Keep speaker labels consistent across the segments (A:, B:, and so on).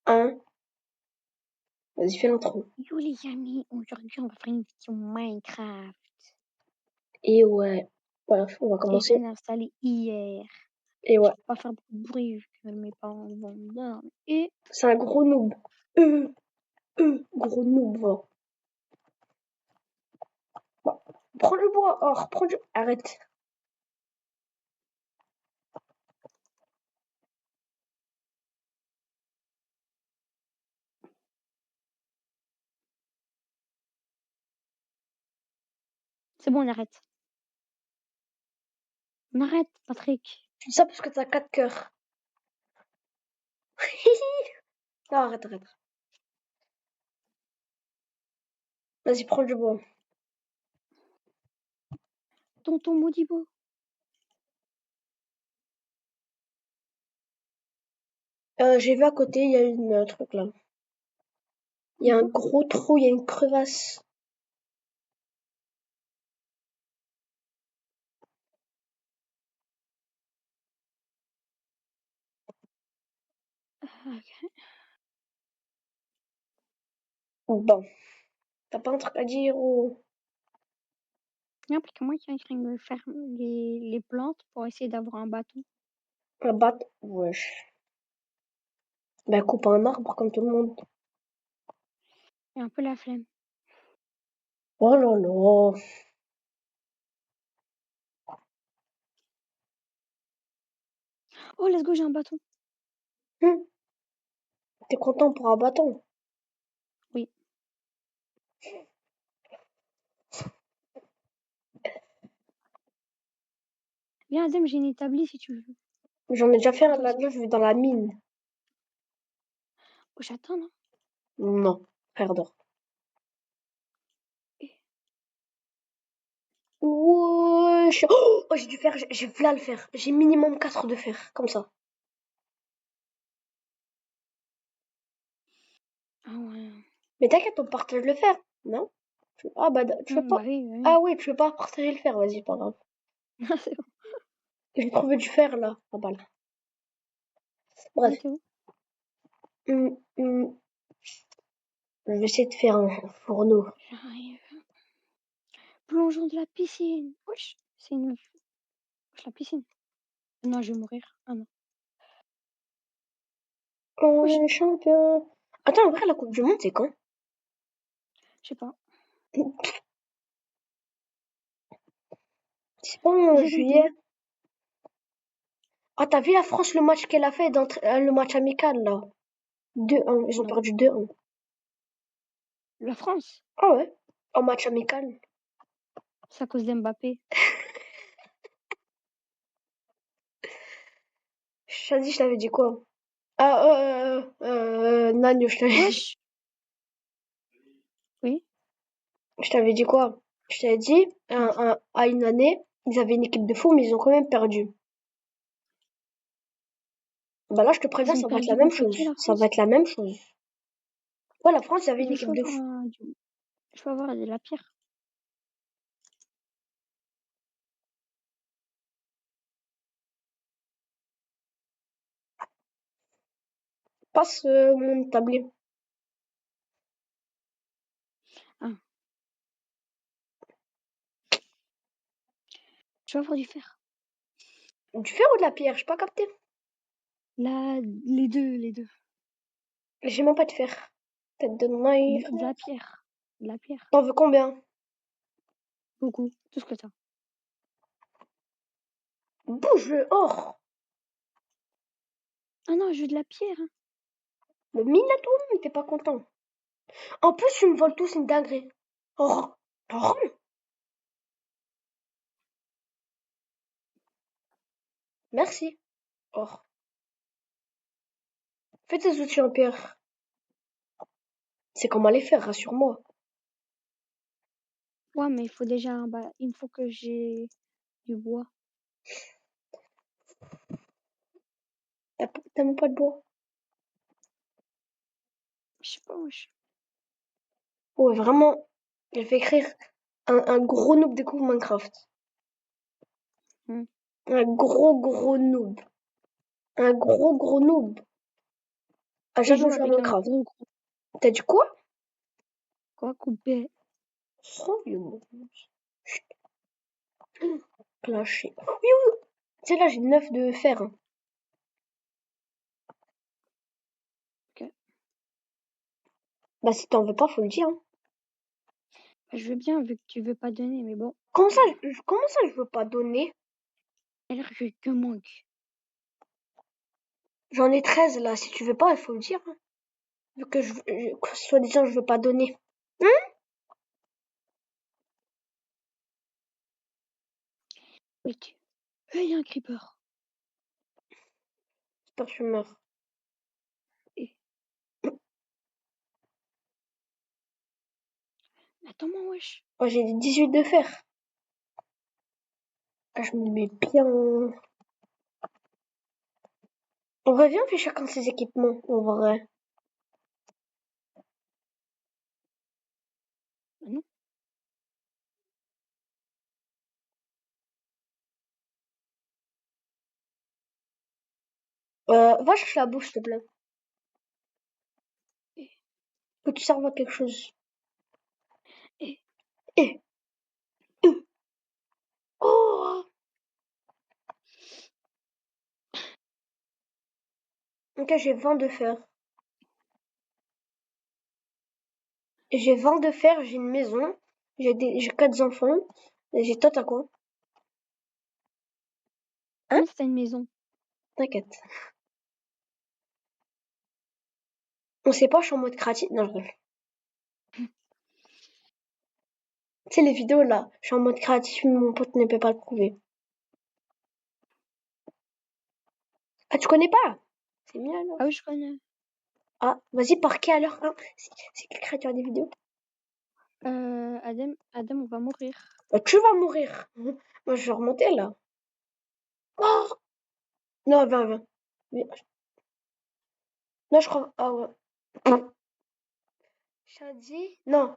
A: 1. Vas-y, fais l'intro.
B: Yo les amis, aujourd'hui on va faire une vidéo Minecraft.
A: Et ouais. Bref, on va
B: Et je
A: commencer.
B: viens d'installer hier.
A: Et ouais.
B: Je peux pas faire beaucoup de bruit vu que mes parents vont me dormir. Et
A: C'est un gros noob. Gros noob, va. Bon. Prends le bois. Oh, reprends le... Arrête.
B: c'est bon, on arrête. On arrête, Patrick.
A: Tu dis ça parce que t'as 4 cœurs. Non, arrête. Vas-y, prends le bois.
B: Tonton Modibo.
A: J'ai vu à côté, il y a une truc là. Il y a un gros trou, il y a une crevasse.
B: Ok.
A: Bon. T'as pas un truc à dire ou...
B: Non, parce que moi, je suis en train de faire les plantes pour essayer d'avoir un bâton.
A: Un bat? Wesh. Ben, coupe un arbre comme tout le monde.
B: J'ai un peu la flemme.
A: Oh là là.
B: Oh, let's go, j'ai un bâton.
A: T'es content pour un bâton?
B: Oui. Viens, Adem, j'ai une établie si tu veux.
A: J'en ai déjà fait un
B: Attends,
A: là, je vais dans la mine.
B: oh, j'attends, non?
A: Non, frère d'or.
B: Eh.
A: Wesh. Oh, j'ai dû faire, j'ai v'là le faire. J'ai minimum 4 de fer, comme ça.
B: Ah ouais.
A: Mais t'inquiète, on partage le fer, non? Ah bah, tu veux
B: Bah
A: pas?
B: oui, oui.
A: Ah oui, tu veux pas partager le fer, vas-y, pas grave.
B: C'est bon.
A: J'ai trouvé du fer là. Ah bah là.
B: Ouais,
A: Bref.
B: t'es où?
A: Je vais essayer de faire un fourneau.
B: J'arrive. Plongeons de la piscine. Wesh, c'est une... wesh, la piscine. Non, je vais mourir. Ah non.
A: On
B: Wesh,
A: est champion. Attends, en vrai, la Coupe du Monde, c'est quand?
B: je sais pas.
A: C'est pas en
B: Les Adam, t'es
A: juillet.
B: où?
A: Ah, t'as vu la France, le match qu'elle a fait, le match amical, là? 2-1. Ils ont
B: Non.
A: perdu 2-1.
B: La France.
A: Ah ouais? En match amical.
B: C'est à cause d'Mbappé.
A: Je t'avais dit quoi? Ah, Nagno, je t'avais dit.
B: Wesh. Oui.
A: Je t'avais dit quoi? Je t'avais dit, à une année, ils avaient une équipe de fou, mais ils ont quand même perdu. Bah là, je te préviens,
B: Ils ont
A: ça va être la
B: perdu
A: même
B: contre
A: chose.
B: qui, la
A: Ça va
B: France?
A: être la même chose. Ouais, la France, ils avaient une
B: Je
A: équipe
B: peux
A: de
B: avoir
A: fou.
B: je peux avoir de la pierre.
A: Passe mon tablier.
B: Ah. Je peux avoir du fer.
A: Du fer ou de la pierre? J'ai pas capté.
B: Là, les deux, les deux.
A: J'ai même pas de fer. Tête de naïf.
B: De la pierre. De la pierre.
A: T'en veux combien?
B: Beaucoup. Tout ce que t'as.
A: Bouge le or.
B: Ah non, je veux de la pierre. Hein.
A: Le mine à toi, mais t'es pas content. En plus, tu me voles tous une dinguerie. Oh, oh. Merci. Oh. Fais tes outils en pierre. C'est comment les faire, rassure-moi.
B: Ouais, mais il faut déjà il faut que j'ai du bois.
A: T'as même pas de bois.
B: Je sais pas, wesh.
A: Ouais, vraiment. Je vais écrire un gros noob découvre Minecraft.
B: Hmm.
A: Un gros noob. Un gros noob. Ah,
B: Et
A: jamais
B: joue
A: joué à
B: avec un
A: Minecraft.
B: gros
A: T'as dit quoi?
B: quoi coupé.
A: Oh, chut, clenché. Oui, oui. Tu sais, là, j'ai 9 de fer. Hein.
B: Ok.
A: Bah, si t'en veux pas, faut le dire. Hein.
B: Bah, je veux bien vu que tu veux pas donner, mais bon.
A: Comment ça, je veux pas donner?
B: Alors je te manque.
A: J'en ai 13 là. Si tu veux pas, il faut le dire. Hein. Vu que soi-disant, je veux pas donner.
B: Oui, il y a un creeper.
A: J'espère que tu meurs.
B: Et... Attends-moi, wesh.
A: Oh, j'ai 18 de fer. Ah, je me mets bien en... On revient, on fait chacun ses équipements, en vrai.
B: Bah non.
A: Va chercher la bouffe, s'il te plaît.
B: Et...
A: Que tu serves à quelque chose.
B: Et...
A: Eh, eh, oh! Ok, j'ai 20 de fer. J'ai 20 de fer, j'ai une maison, j'ai 4 enfants, et j'ai toi, t'as quoi? Hein?
B: Comment c'est une maison?
A: T'inquiète. On sait pas, je suis en mode créatif. Non, je rigole. Tu sais, les vidéos là, je suis en mode créatif, mais mon pote ne peut pas le prouver. Ah, tu connais pas? C'est mieux alors.
B: Ah oui, je connais.
A: Ah, vas-y, par qui alors? Hein? C'est quel créateur des vidéos?
B: Adam, on va mourir.
A: Bah, tu vas mourir. Moi, je vais remonter là. Oh! Non, viens. Non, je crois. Ah ouais. Shadi? Non.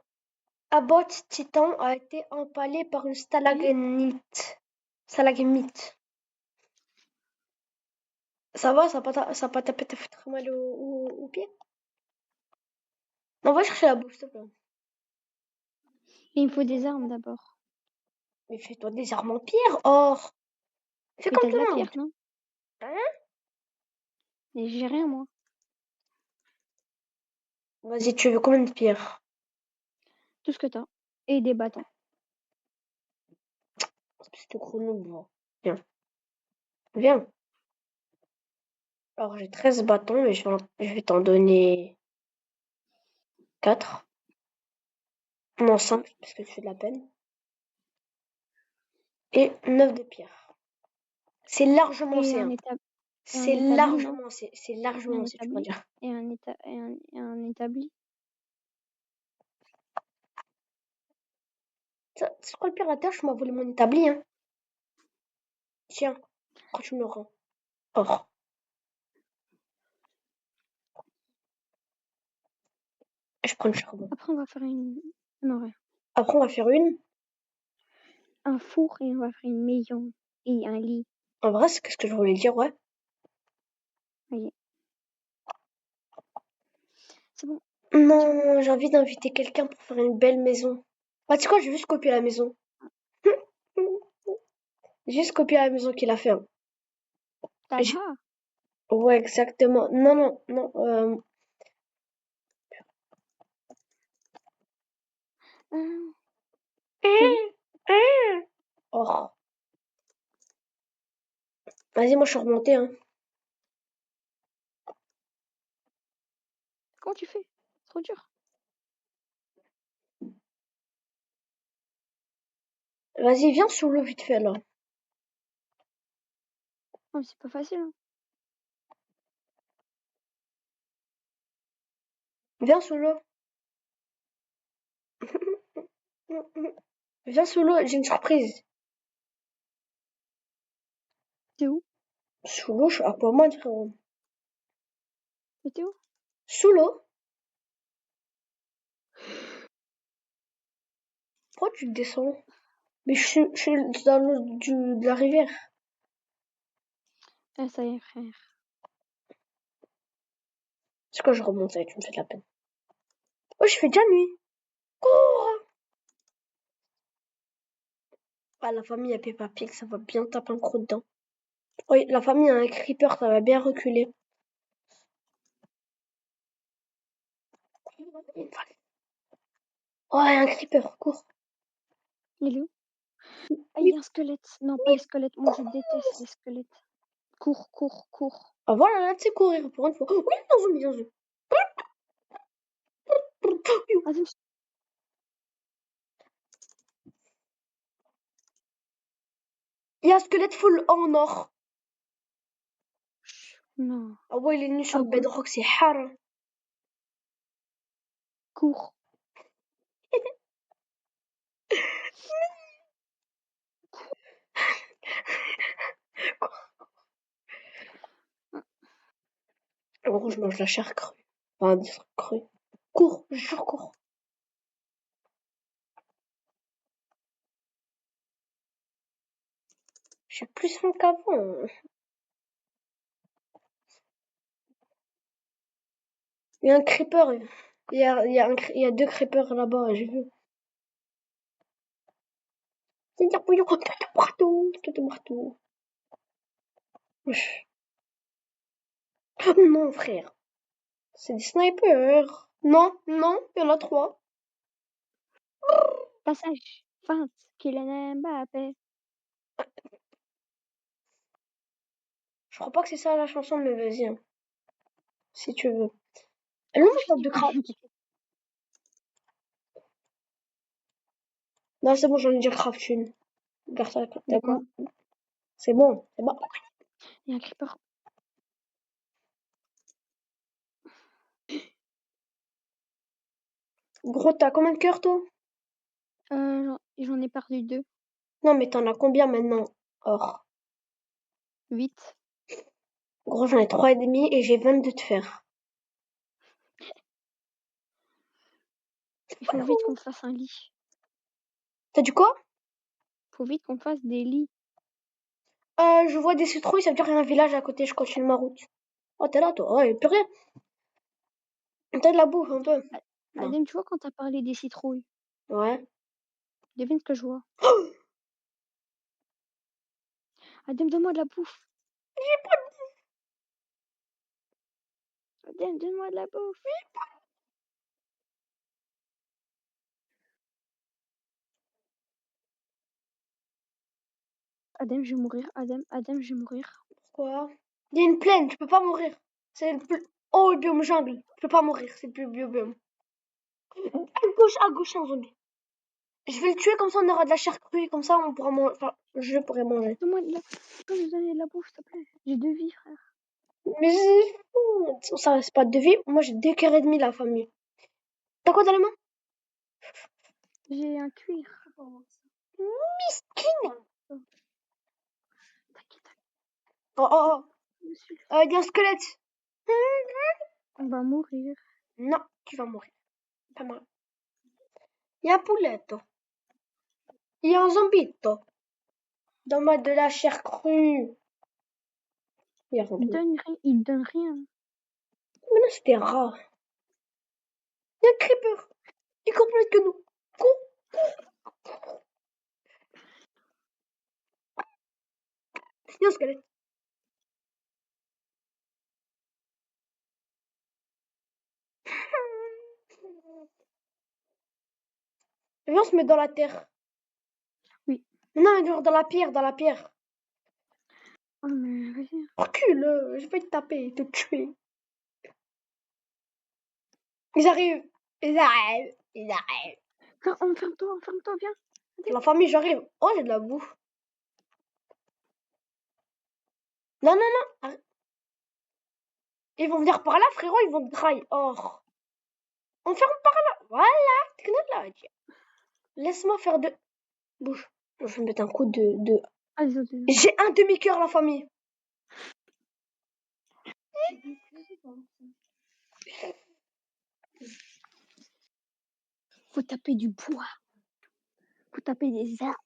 A: Abbott Titan a été empalé par une
B: Oui.
A: stalagmite. Stalagmite. Ça va, ça a pas tapé te foutre mal au pied? Non, va chercher la bouffe, s'il te plaît.
B: Il me faut des armes d'abord.
A: Mais fais-toi des armes en pierre, or. Fais
B: Mais
A: comme
B: t'as de
A: tout
B: la
A: le monde.
B: pierre, non?
A: Hein?
B: Mais j'ai rien, moi.
A: Vas-y, tu veux combien de pierres?
B: Tout ce que t'as. Et des bâtons.
A: C'est de chrono, bon. Viens. Viens. Alors, j'ai 13 bâtons, mais je vais t'en donner 4. Non, 5, parce que tu fais de la peine. Et 9 de pierre. C'est largement
B: Et
A: assez,
B: un
A: hein.
B: étab... et un
A: C'est
B: établi, non?
A: largement assez. C'est
B: Et un
A: largement assez, tu pourrais
B: établi.
A: dire.
B: Et un établi.
A: C'est quoi le pire à terre? Je m'as volé mon établi, hein. Tiens, quand tu me le rends. Or. Je prends le charbon.
B: Après, on va faire une... Non, rien.
A: Après, on va faire une.
B: Un four et on va faire une maison. Et un lit.
A: En vrai, c'est ce que je voulais dire, ouais.
B: Voyez. C'est bon.
A: Non, j'ai envie d'inviter quelqu'un pour faire une belle maison. Bah, tu sais quoi, je vais juste copier la maison. J'ai juste copier la maison qu'il a fait. Hein. J'ai-
B: Talha.
A: Ouais, exactement. Non.
B: Ah, c'est où?
A: Oh. Vas-y, moi, je suis remontée, hein.
B: Comment tu fais? C'est trop dur.
A: Vas-y, viens sous l'eau vite fait, là.
B: Non, mais c'est pas facile, hein.
A: Viens sous l'eau. Viens sous l'eau, j'ai une surprise.
B: C'est où?
A: Sous l'eau, je suis Aquaman, frérot.
B: Mais t'es où?
A: Sous l'eau? Pourquoi tu descends? Mais je suis dans l'eau de la rivière.
B: Ah, ça y est, frère.
A: C'est quand je remonte, ça, tu me fais de la peine. Oh, je fais déjà nuit. Cours! Ah, la famille à Peppa Pig, ça va bien taper un croc dedans. Oui, la famille a un creeper, ça va bien reculer. Oh, il y a un creeper, cours.
B: Il est où? Ah, il y a un squelette. Non, pas les squelettes. Moi, je déteste les squelettes. Cours, cours, cours.
A: Ah voilà, là, tu sais courir pour une fois. Oh, oui, un zombie, un zombie.
B: Adem,
A: Il y a un squelette full en or.
B: non.
A: Ah ouais, il est nu sur
B: Ah,
A: le bedrock, c'est hard.
B: cours.
A: En gros, je mange la chair crue. Enfin, des trucs crus. Cours, je jure, cours. J'ai plus faim qu'avant. Il y a un creeper. Il y a deux creepers là-bas, j'ai vu. C'est dire bouillon, tout partout. Wesh. Oh non, frère. C'est des snipers. Non, non, il y en a trois.
B: Passage. Feinte. Kylian Mbappé.
A: Je crois pas que c'est ça la chanson, mais vas-y, hein, si tu veux. Elle ouvre la de craft. Non, c'est bon, j'en ai déjà craft une. Regarde ça,
B: De quoi?
A: c'est bon, c'est bon.
B: Il y a un creeper.
A: Gros, t'as combien de cœurs, toi?
B: J'en ai perdu 2.
A: Non, mais t'en as combien maintenant? Or.
B: 8.
A: Gros, j'en ai 3,5 et j'ai 22 de fer.
B: Il faut vite qu'on fasse un lit.
A: T'as du quoi?
B: Faut vite qu'on fasse des lits.
A: Je vois des citrouilles, ça veut dire qu'il y a un village à côté, je continue ma route. Oh, t'es là, toi? Ouais, purée. T'as de la bouffe, un peu? Non.
B: Adem, tu vois quand t'as parlé des citrouilles,
A: Ouais.
B: devine ce que je vois. Adem, donne-moi de la bouffe. Adem, donne-moi de la bouffe. Adem, je vais mourir. Adem, je vais mourir.
A: Pourquoi? Il y a une plaine, tu peux pas mourir. C'est le plus... Oh, le biome jungle. Tu peux pas mourir, c'est le plus biome. À gauche, un zombie. Je vais le tuer, comme ça on aura de la chair crue, comme ça on pourra manger. Enfin, je pourrais manger.
B: Donne-moi de la... Tu peux me donner de la bouffe, s'il te plaît? J'ai 2 vies, frère.
A: Mais ça reste pas de vie. Moi j'ai 2 cœurs et demi, la famille. T'as quoi dans les mains?
B: J'ai un cuir.
A: Miskin.
B: T'inquiète,
A: Oh, oh,
B: monsieur.
A: oh. Il y a un squelette.
B: On va mourir.
A: Non, tu vas mourir. Pas mal. Il y a un pouletto. Il y a un zombito. Donne-moi de la chair crue. Il y a rien de tout.
B: Il donne rien.
A: Mais là c'était rare. Il y a un creeper. Il court plus vite que nous. Cours. Il y a un squelette. Viens, on se met dans la terre.
B: Oui.
A: Non, mais genre dans la pierre, dans la pierre.
B: Oh, mais vas-y.
A: Recule, je vais te taper, te tuer. Ils arrivent. Ils arrivent. Ils arrivent.
B: Non, enferme-toi, viens.
A: La famille, j'arrive. Oh, j'ai de la bouffe. Non, non, non. Ils vont venir par là, frérot, ils vont te grailler. Oh. On ferme par là. Voilà. Laisse-moi faire de... Bouge. Je vais mettre un coup de...
B: Ah, désolé.
A: J'ai un demi-cœur, la famille.
B: Faut taper du bois. Faut taper des arbres.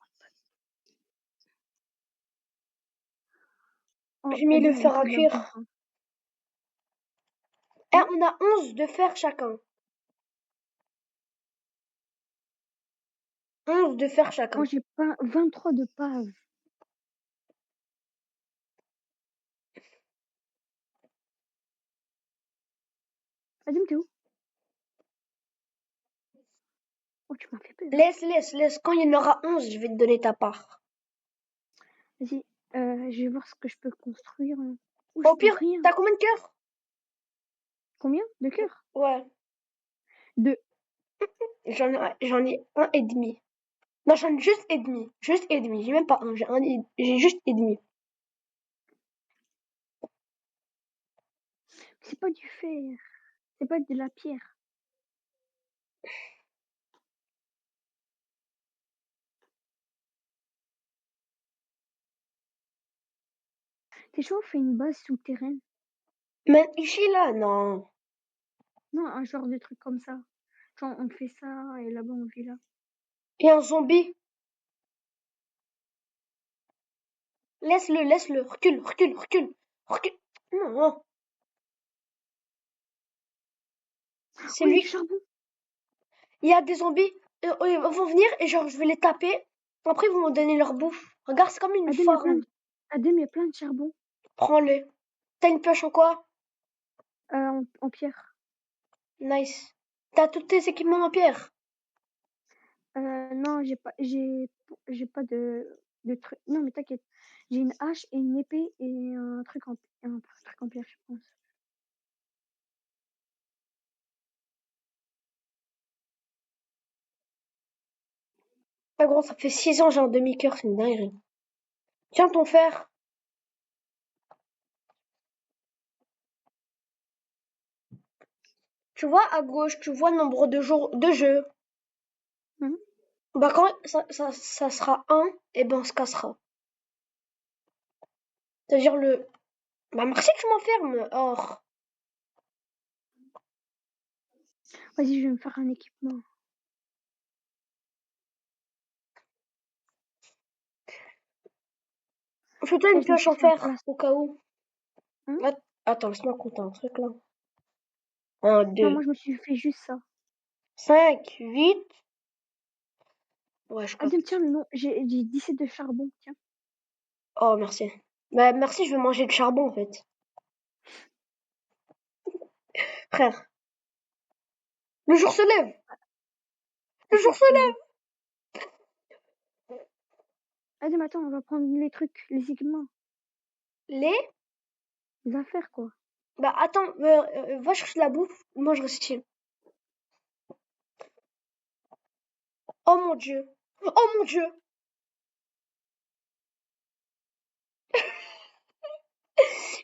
B: Oh,
A: J'ai mis le
B: Adem, il me
A: fer à
B: faut de la
A: cuire.
B: bouffe. Hein.
A: Eh, on a 11 de fer chacun. 11 de fer chacun.
B: Moi, j'ai pas 23 de pave. Adem, t'es où? Oh, tu m'as fait peur.
A: Laisse. Quand il y en aura 11, je vais te donner ta part.
B: Vas-y, je vais voir ce que je peux construire. Oh,
A: Au
B: je peux
A: pire,
B: rien.
A: t'as combien de cœurs?
B: Combien de cœurs?
A: Ouais,
B: Deux.
A: j'en ai un et demi. Non, j'en ai juste et demi. Juste et demi. J'ai même pas un, j'ai juste et demi.
B: C'est pas du fer. C'est pas de la pierre. T'es chaud, on fait une base souterraine?
A: Mais ici, là, non.
B: Non, un genre de truc comme ça. Genre, on fait ça et là-bas, on vit là.
A: Il y a un zombie. Laisse-le. Recule. Recule. Non, c'est
B: Oh, il y a
A: lui.
B: du charbon.
A: Il y a des zombies. Ils vont venir et genre, je vais les taper. Après, ils vont me donner leur bouffe. Regarde, c'est comme une
B: Adem, il y a plein
A: farm.
B: de... Adem, il y a plein de charbon.
A: Prends-le. T'as une pioche en quoi?
B: En pierre.
A: Nice. T'as tous tes équipements en pierre.
B: Non, j'ai pas de truc. Non, mais t'inquiète. J'ai une hache et une épée et un truc en pierre, je pense.
A: Ah gros, ça fait 6 ans, j'ai un demi-cœur, c'est une dinguerie. Tiens ton fer. Tu vois, à gauche, tu vois le nombre de jours de jeu.
B: Mhm.
A: Bah quand ça sera un, et ben on se cassera. C'est-à-dire le... Bah merci que tu m'enfermes. Or,
B: Vas-y, je vais me faire un équipement.
A: fais-toi
B: Et
A: une
B: je me
A: pioche
B: suis
A: en
B: fait un
A: fer,
B: place.
A: au cas où.
B: Hein.
A: Attends, laisse-moi compter un truc là. Un,
B: Non,
A: 2,
B: moi, je me suis fait juste ça.
A: 5, 8. Ouais, je
B: Adem,
A: capte.
B: tiens, non, j'ai 17 de charbon, tiens.
A: Oh, merci. Bah merci, je vais manger le charbon en fait. Frère, le jour se lève. Le jour
B: Vas-y,
A: se lève.
B: Adem, attends, on va prendre les trucs, les équipements,
A: Les...
B: les affaires, quoi.
A: Bah attends, va chercher de la bouffe. Moi je reste ici. Oh mon dieu. Oh mon dieu.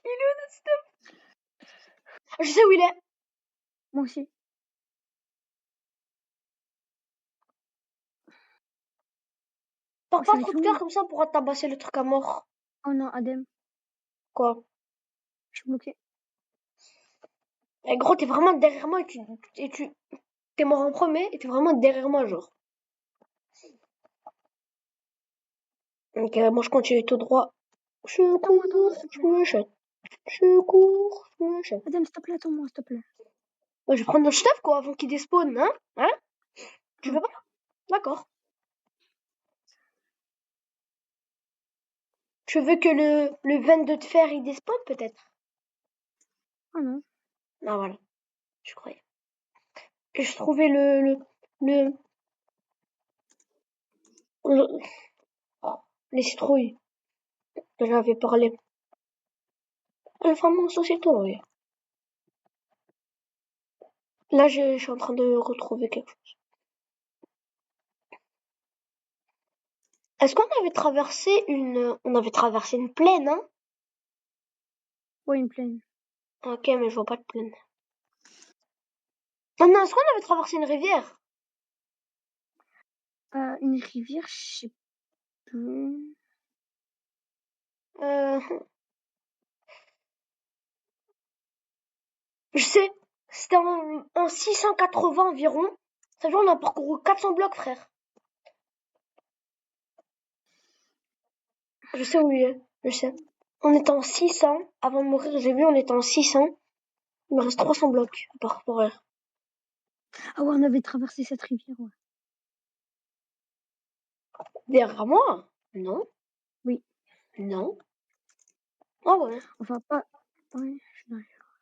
A: Il est où notre stuff? Je sais où il est.
B: Moi aussi.
A: T'as
B: Oh,
A: pas
B: ça va
A: trop
B: être
A: de cœur
B: long.
A: comme ça pour tabasser le truc à mort.
B: Oh non, Adem,
A: Quoi?
B: je suis bloquée.
A: Eh gros, t'es vraiment derrière moi t'es mort en premier et t'es vraiment derrière moi, genre. Ok, moi je continue tout droit. Je
B: Attends-moi,
A: cours,
B: s'il te
A: je
B: plaît.
A: me jette. Je cours, je me jette.
B: Adem, s'il te plaît, attends-moi, s'il te plaît.
A: Ouais, je vais prendre notre stuff quoi avant qu'il despawn, hein? Hein? Tu
B: Hum.
A: veux pas? D'accord. Tu veux que le 22 de fer il despawn peut-être?
B: Oh non.
A: Ah voilà, je croyais. Et je trouvais le- oh, les citrouilles que j'avais parlé. Elle est vraiment société, oui. Là, je suis en train de retrouver quelque chose. Est-ce qu'on avait traversé on avait traversé une plaine, hein?
B: Ouais, une plaine.
A: Ok, mais je vois pas de plaine. Non, non, est-ce qu'on avait traversé une rivière?
B: Une rivière, je sais plus.
A: Euh, je sais. C'était en 680 environ. Ça veut dire on a parcouru 400 blocs, frère. Je sais où il est. Je sais. On était en 600. Avant de mourir, j'ai vu, on était en 600. Il me reste 300 blocs à parcourir.
B: Ah ouais, on avait traversé cette rivière, ouais.
A: Derrière moi? Non.
B: Oui.
A: Non. Ah ouais.
B: Enfin, pas. Ouais, je suis derrière.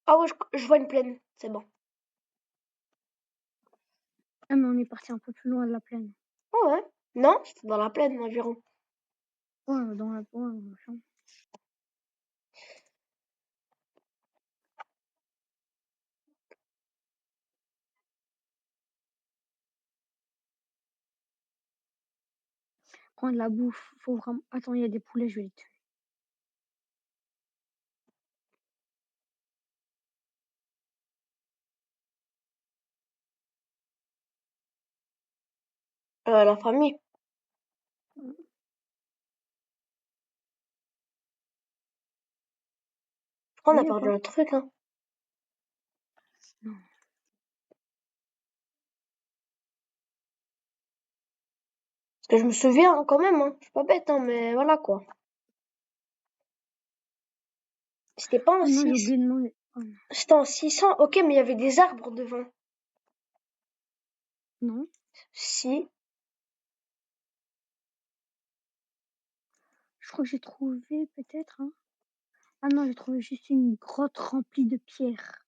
A: Ah ouais, je vois une plaine. C'est bon.
B: Ah, mais on est parti un peu plus loin de la plaine.
A: Ah ouais. Non, c'était dans la plaine environ.
B: Ouais, dans la. Ouais, machin. Prendre de la bouffe. Faut vraiment. Attends, il y a des poulets, je vais les tuer.
A: La famille. Je crois qu'on a
B: Oui ou
A: perdu
B: pas?
A: un truc, hein.
B: Non.
A: Parce que je me souviens hein, quand même, hein. Je suis pas bête, hein, mais voilà quoi. C'était pas en
B: Ah non, j'ai
A: 6.
B: oublié de demander. Oh,
A: C'était en 600. Ok, mais il y avait des arbres devant.
B: non.
A: Si.
B: Je crois que j'ai trouvé peut-être. Hein. Ah non, j'ai trouvé juste une grotte remplie de pierres.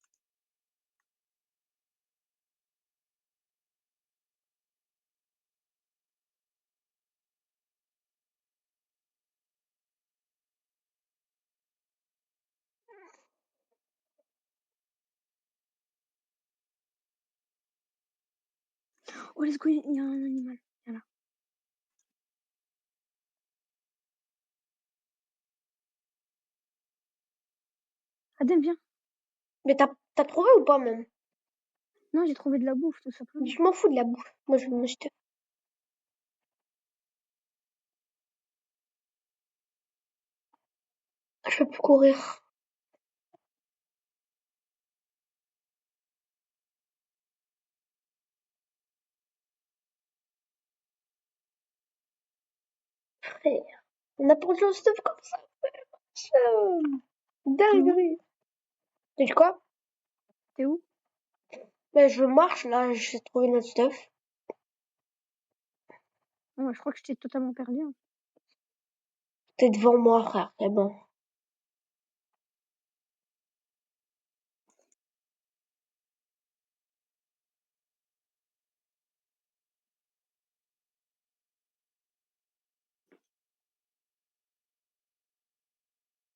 B: Oh, let's go, il y a un animal. Viens là. Adem, viens.
A: Mais t'as trouvé ou pas même?
B: Non, j'ai trouvé de la bouffe, tout simplement.
A: Je m'en fous de la bouffe. Moi, je vais m'acheter. Je peux plus courir. Frère. On a perdu le stuff comme ça.
B: T'es où?
A: Dinguerie. T'as dit quoi?
B: T'es où?
A: Ben, je marche là, j'ai trouvé notre stuff.
B: Oh, je crois que je t'ai totalement perdu. Hein.
A: T'es devant moi, frère. C'est bon.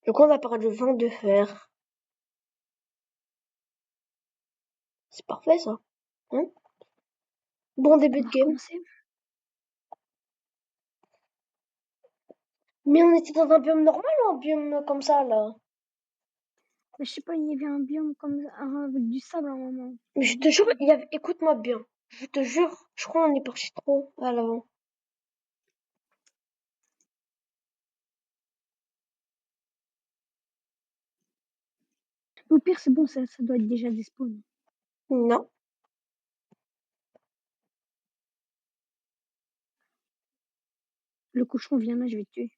A: Donc, on a perdu 20 de fer. C'est parfait, ça. Hein? Bon début
B: On
A: de
B: va
A: game.
B: recommencer.
A: Mais on était dans un biome normal ou un biome comme ça, là?
B: Mais je sais pas, il y avait un biome comme ça, avec du sable à un moment.
A: Mais je te jure, il y avait... Écoute-moi bien. Je te jure, je crois qu'on est parti trop à l'avant.
B: Au pire, c'est bon, ça doit être déjà des spawns.
A: Non.
B: Le cochon vient là, je vais te tuer.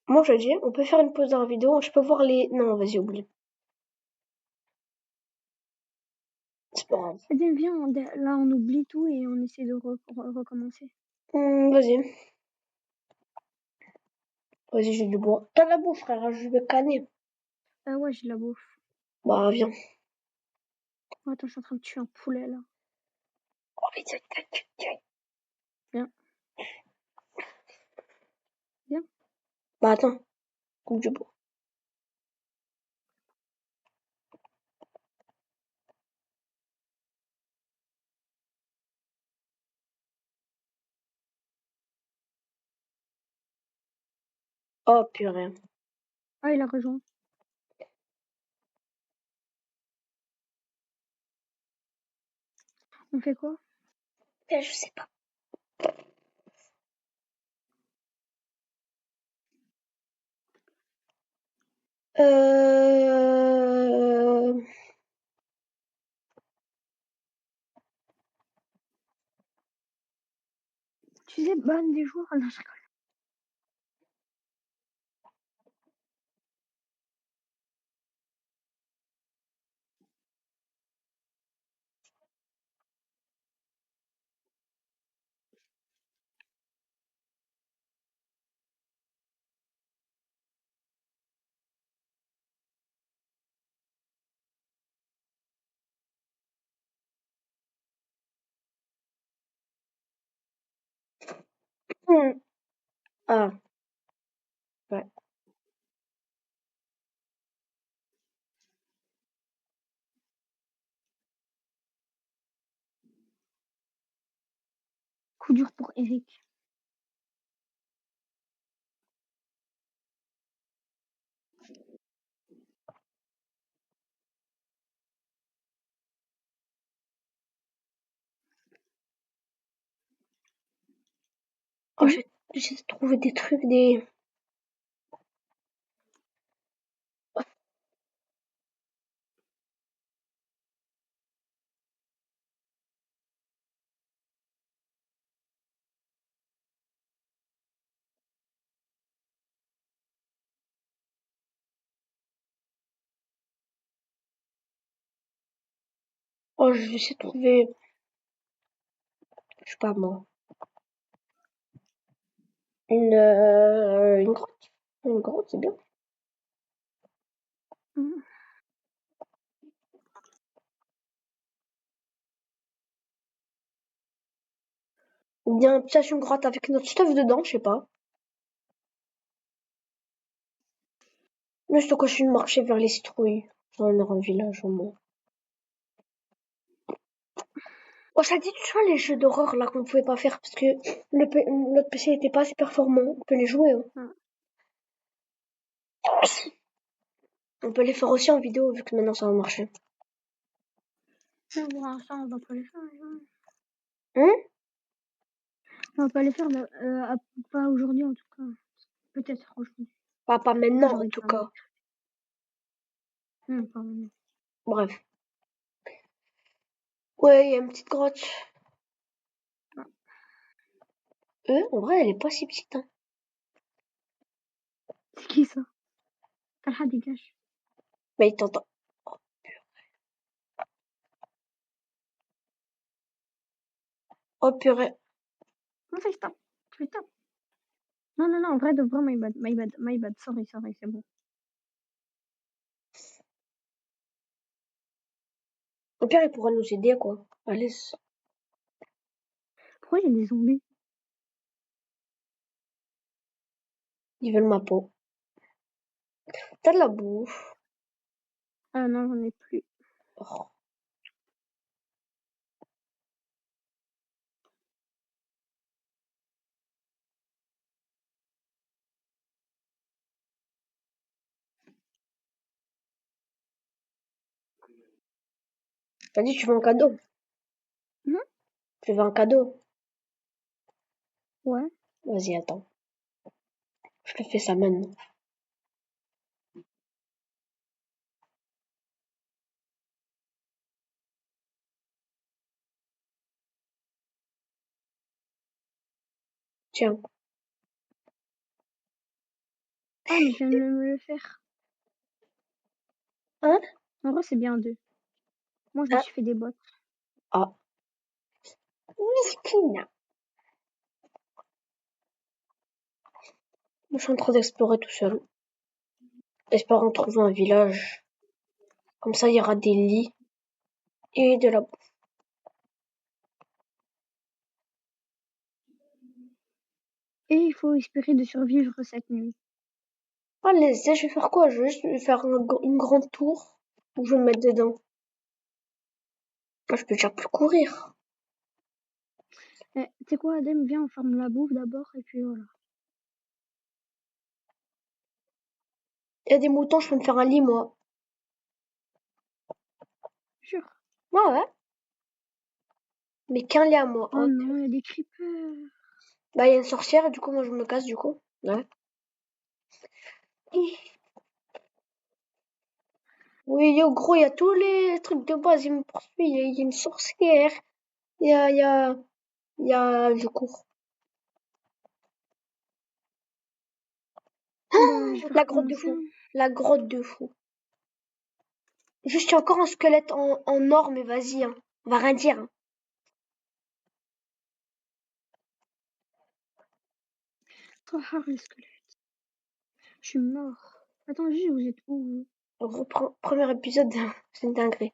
A: Moi, je dis, on peut faire une pause dans la vidéo. Je peux voir les... Non, vas-y, oublie. C'est pas grave.
B: Adem, viens, là on oublie tout et on essaie de recommencer.
A: Vas-y. Vas-y, j'ai du bois. T'as de la bouffe, frère. Je vais canner.
B: Ah ouais, j'ai de la bouffe.
A: Bah, viens.
B: Oh, attends, je suis en train de tuer un poulet là.
A: Oh, vite, vite, vite, vite.
B: Viens, viens.
A: Bah, attends. Coupe du bois. Oh, purée.
B: Ah, il a rejoint. On fait quoi?
A: Je sais pas. Euh...
B: Tu sais, ban des joueurs. Non, je rigole.
A: Ah, ouais.
B: Coup dur pour Eric.
A: Oh,
B: C'est bon?
A: j'ai trouvé des trucs, des... Oh, je vais essayer de trouver, je sais pas moi, une grotte. Une grotte, c'est bien.
B: Mmh.
A: Ou bien peut-être une grotte avec notre stuff dedans, je sais pas. Mais je te continue de marcher vers les citrouilles. Dans un village au moins. Oh, ça dit, tu vois les jeux d'horreur là qu'on pouvait pas faire parce que notre PC était pas assez performant. On peut les jouer, hein.
B: Ah.
A: On peut les faire aussi en vidéo vu que maintenant ça va marcher.
B: Mais pour l'instant, on va pas les faire.
A: Hein?
B: On va pas les faire, mais, pas aujourd'hui en tout cas. Peut-être aujourd'hui.
A: Pas
B: Après,
A: maintenant en
B: j'aurai
A: tout
B: du travail.
A: cas.
B: Non, pas maintenant.
A: Bref. Ouais, il y a une petite grotte.
B: Ah.
A: En vrai, elle est pas si petite, hein.
B: C'est qui ça? Talha, dégage.
A: Mais il t'entend. Oh purée.
B: Non, fais stop. Fais stop. Non, non, non, en vrai, de vrai, my bad, my bad, my bad. Sorry, sorry, c'est bon.
A: Au pire, il pourra nous aider, quoi. Allez,
B: Pourquoi il y a des zombies?
A: ils veulent ma peau. T'as de la bouffe.
B: Ah non, j'en ai plus.
A: Oh. T'as dit tu veux un cadeau.
B: Non?
A: Tu veux un cadeau.
B: Ouais.
A: Vas-y, attends. Je te fais ça maintenant. Tiens.
B: Ah, mais je viens de me le faire.
A: Hein?
B: En vrai, c'est bien deux. Moi, je me
A: Ah.
B: suis fait des bottes.
A: Ah. Miskina. Moi, je suis en train d'explorer tout seul. Espérons trouver un village. Comme ça, il y aura des lits et de la bouffe.
B: Et il faut espérer de survivre cette nuit.
A: Allez, je vais faire quoi? Je vais faire une grande tour où je vais me mettre dedans. Moi, je peux déjà plus courir.
B: Eh, tu sais quoi, Adem, viens, on ferme la bouffe d'abord, et puis voilà.
A: Il y a des moutons, je peux me faire un lit, moi.
B: Jure.
A: Ouais, ouais. Mais qu'un lit à moi.
B: Oh
A: Hein.
B: non, il y a des creepers.
A: Bah, il y a une sorcière, et du coup, moi, je me casse, du coup. Ouais. Oui, yo, gros, il y a tous les trucs de base. Il me poursuit. Il y a une sorcière. Il y a du cours.
B: Bah, je vais
A: La grotte de
B: recommencer,
A: fou.
B: hein.
A: La grotte de fou. Juste, il y a encore un squelette en or, mais vas-y, hein. On va rien dire, hein.
B: Oh, le squelette. Je suis mort. Attends, juste, vous êtes où, vous?
A: Reprends, premier épisode, c'est une dinguerie. De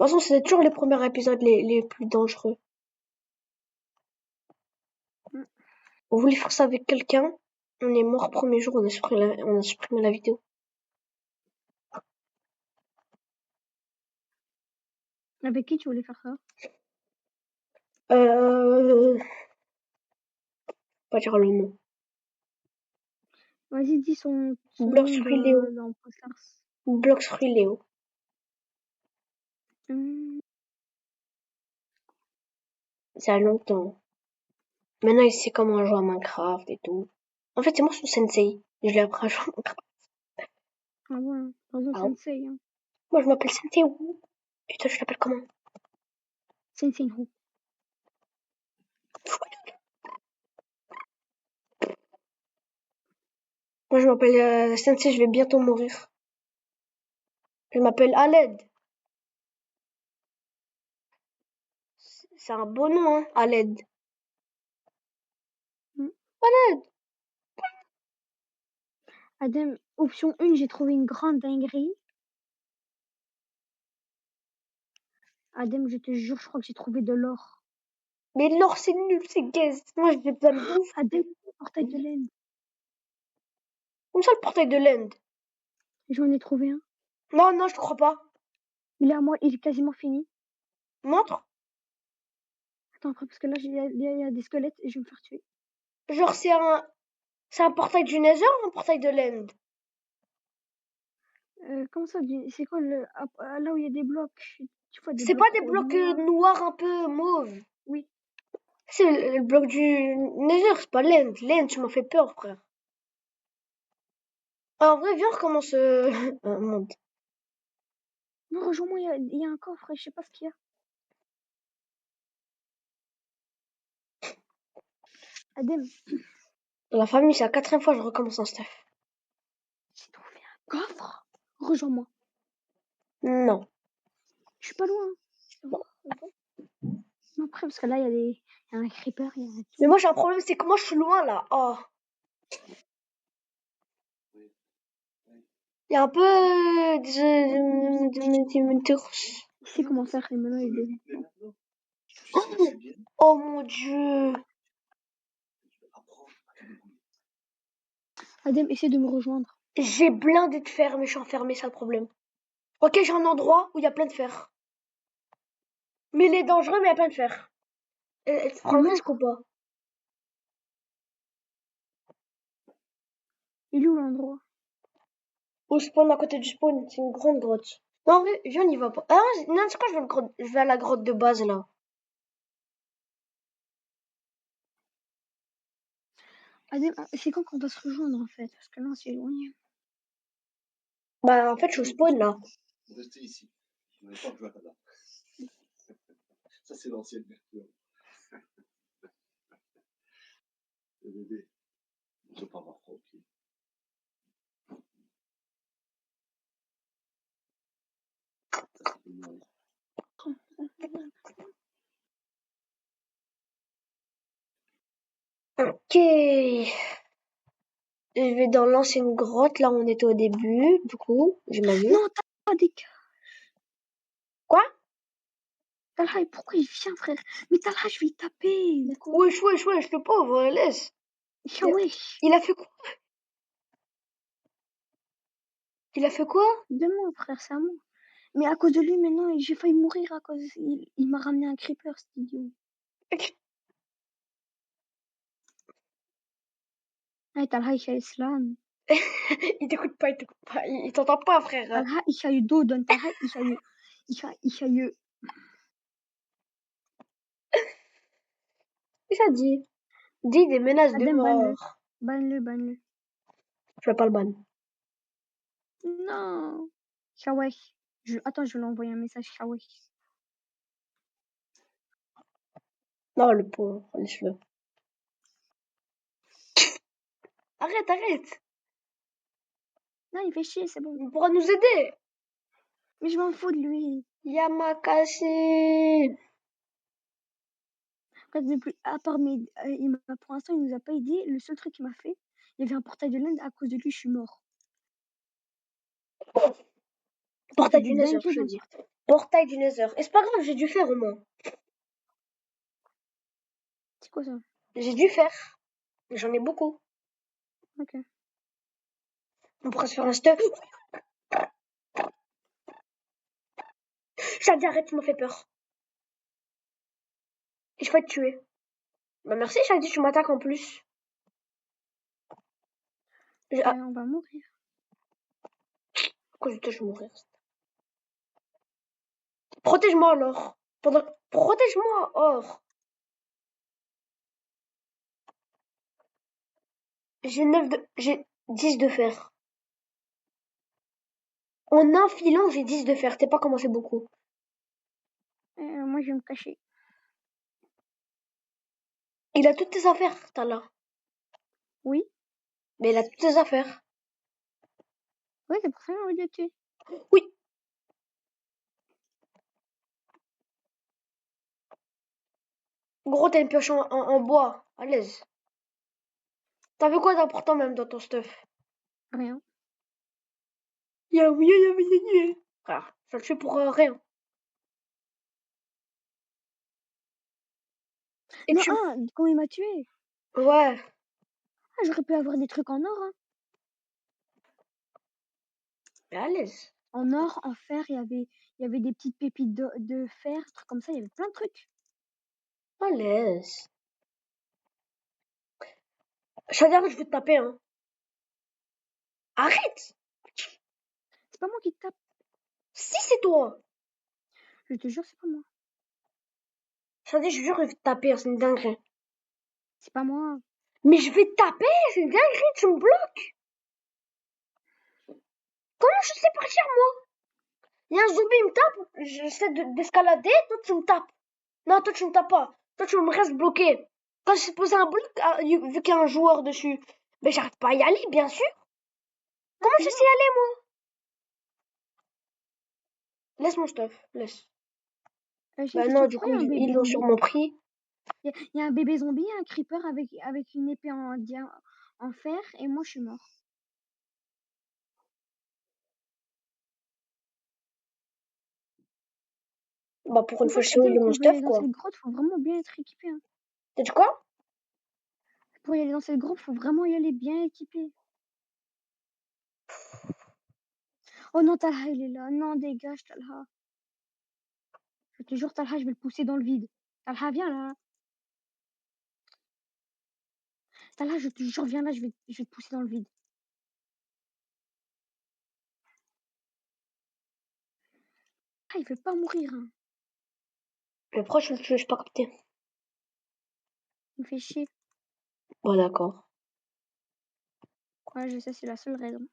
A: toute façon, c'est toujours les premiers épisodes les plus dangereux.
B: Hmm.
A: On voulait faire ça avec quelqu'un. On est mort premier jour, on a supprimé la vidéo.
B: Avec qui tu voulais faire ça?
A: Euh, pas dire le nom.
B: Vas-y, dis son
A: Blox
B: nom
A: Fruit Léo.
B: dans Postars.
A: Blox Fruit Léo.
B: Hmm.
A: Ça a longtemps. Maintenant, il sait comment jouer à Minecraft et tout. En fait, c'est moi son sensei. Je l'ai appris à jouer à Minecraft.
B: Ah ouais, pardon,
A: Ah ouais.
B: Sensei, hein.
A: Moi, je m'appelle Sensei Wu. Et toi, tu t'appelles comment?
B: Sensei Wu.
A: Moi, je m'appelle Sensei, je vais bientôt mourir. Je m'appelle Aled. C'est un beau nom, hein, Aled.
B: Hmm.
A: Aled.
B: Adem, option 1, j'ai trouvé une grande dinguerie. Adem, je te jure, je crois que j'ai trouvé de l'or.
A: Mais l'or, c'est nul, c'est gaze. Moi, j'ai besoin de bouffe.
B: Adem, portail de laine.
A: Comme ça, le portail de l'End.
B: J'en ai trouvé un.
A: Non, non, je te crois pas.
B: Il est à moi, il est quasiment fini.
A: Montre.
B: Attends, après, parce que là, il y a des squelettes et je vais me faire tuer.
A: Genre, c'est un portail du Nether ou un portail de l'End?
B: Comment ça, c'est quoi là où il y a des blocs? Tu vois des
A: C'est pas
B: blocs
A: des blocs
B: noirs.
A: noirs un peu mauves.
B: Oui.
A: C'est le bloc du Nether, c'est pas l'End. L'End, tu m'as fait peur, frère. Ah, en vrai, viens, on recommence un monde.
B: Non, rejoins-moi, il y a un coffre et je sais pas ce qu'il y a. Adem,
A: Dans la famille, c'est la quatrième fois que je recommence un stuff.
B: j'ai trouvé un coffre. Rejoins-moi.
A: Non.
B: Je suis pas loin. Oh, non, après, parce que là, il y a un creeper, il y a
A: Mais
B: tout.
A: moi, j'ai un problème, c'est que moi, je suis loin, là. Oh. Il y a un peu
B: Il sait comment faire et maintenant il est.
A: Oh mon dieu.
B: Adem, essaie de me rejoindre.
A: J'ai blindé de fer, mais je suis enfermé, c'est le problème. Ok, j'ai un endroit où il y a plein de fer. Mais il est dangereux, mais il y a plein de fer. Tu
B: T'es
A: prends le risque ou
B: mort.
A: pas?
B: Il est où l'endroit?
A: Au spawn, à côté du spawn, c'est une grande grotte. Non, en vrai, viens, on y va pas. Ah, non, c'est quoi, je vais à la grotte de base, là.
B: Adem, c'est quand qu'on va se rejoindre en fait? Parce que là, c'est éloigné.
A: Bah, en fait, je suis au spawn, là.
C: Restez ici. Vous n'avez pas joué à Tada. Ça, c'est l'ancienne version. Le bébé, je ne veux pas avoir froid au pied. Ça, c'est mignon.
A: Ok. Je vais dans l'ancienne grotte, là où on était au début, du coup, j'imagine.
B: Non, t'as pas des cœurs.
A: Quoi?
B: Talha, pourquoi il vient, frère? Mais Talha, je vais y taper. D'accord.
A: Wesh, wesh, wesh, le pauvre, laisse.
B: Wesh.
A: Il a fait quoi? Il a fait quoi?
B: Donne-moi, frère, c'est à moi. Mais à cause de lui, maintenant, j'ai failli mourir à cause. Il m'a ramené un creeper, cet idiot. Ah, Talha, il a Islam.
A: Il t'écoute pas, il t'écoute pas. Il t'entend pas, frère.
B: Talha, ich habe Dodon. Talha, ich habe.
A: Qu'est-ce que ça dit? Dit des menaces de
B: Adem, banne-le.
A: mort.
B: Banne-le, banne-le.
A: Je vais pas le ban.
B: Non. Shawek. Attends, je vais lui envoyer un message Shawek.
A: Non, le pauvre, laisse-le. Arrête.
B: Non, il fait chier, c'est bon.
A: Il pourra nous aider.
B: Mais je m'en fous de lui.
A: Yamakasi.
B: En fait, à part pour l'instant, il nous a pas aidé. Le seul truc qu'il m'a fait, il y avait un portail de l'Inde. À cause de lui, je suis mort. Il a fait
A: Portail
B: des
A: du Nether,
B: dingueries
A: je
B: dans
A: veux
B: le
A: dire.
B: portail.
A: Portail du Nether. Et c'est pas grave, j'ai dû faire au moins.
B: C'est quoi ça?
A: J'ai dû faire. J'en ai beaucoup.
B: Ok.
A: On pourra se faire un stuff. Shadi, arrête, tu m'as fait peur. Et je vais te tuer. Bah merci, Shadi, tu m'attaques en plus. Ah,
B: On va mourir.
A: pourquoi je vais mourir? Protège-moi alors. Protège-moi, or. J'ai 10 de fer. En un filon, j'ai 10 de fer. T'es pas comment c'est beaucoup.
B: Moi, je vais me cacher.
A: Il a toutes tes affaires, t'as là.
B: Oui.
A: Mais il a toutes tes affaires.
B: Oui, c'est pour ça que j'ai envie de le tuer.
A: Oui. Gros, t'as une pioche en bois. À l'aise. T'as vu quoi d'important même dans ton stuff?
B: Rien.
A: Frère, ça le fait pour rien. Et
B: Non,
A: tu...
B: quand il m'a tué.
A: Ouais.
B: J'aurais pu avoir des trucs en or. Hein.
A: Mais à l'aise.
B: En or, en fer, il y avait des petites pépites de fer, trucs comme ça. Il y avait plein de trucs.
A: À l'aise. Shadia, je vais te taper, hein. Arrête!
B: C'est pas moi qui te tape.
A: Si c'est toi!
B: Je te jure, c'est pas moi.
A: Shadia, je jure, je vais te taper, hein, c'est une dinguerie.
B: C'est pas moi.
A: Mais je vais te taper, c'est une dinguerie, tu me bloques! Comment je sais partir, moi? Il y a un zombie, il me tape, j'essaie d'escalader, toi tu me tapes. Non, toi tu me tapes pas. Toi tu me restes bloqué. Quand j'ai posé un bloc, vu qu'il y a un joueur dessus, mais j'arrive pas à y aller, bien sûr. Comment je sais y aller, moi? Laisse mon stuff, laisse.
B: J'ai une
A: Bah
B: question.
A: non, du
B: Pourquoi
A: coup,
B: il y a un bébé
A: ils l'ont
B: zombie?
A: sûrement pris.
B: Il y a un bébé zombie, un creeper avec une épée en fer, et moi, je suis mort.
A: Bah pour une
B: En
A: fois,
B: fait,
A: je sais où il est mon
B: quand je vais aller
A: stuff,
B: dans
A: quoi.
B: cette grotte, faut vraiment bien être équipé. Hein.
A: T'as dit quoi?
B: Pour y aller dans cette grotte, faut vraiment y aller bien équipé. Oh non, Talha, il est là. Non, dégage, Talha. Je te jure, Talha, je vais le pousser dans le vide. Talha, viens là. Talha, je te jure, viens là, je vais te pousser dans le vide. Ah, il veut pas mourir. Hein.
A: Mais pourquoi je le tue, j'ai pas capté.
B: Il me fait chier.
A: Bon, d'accord.
B: Ouais, je sais, c'est la seule raison.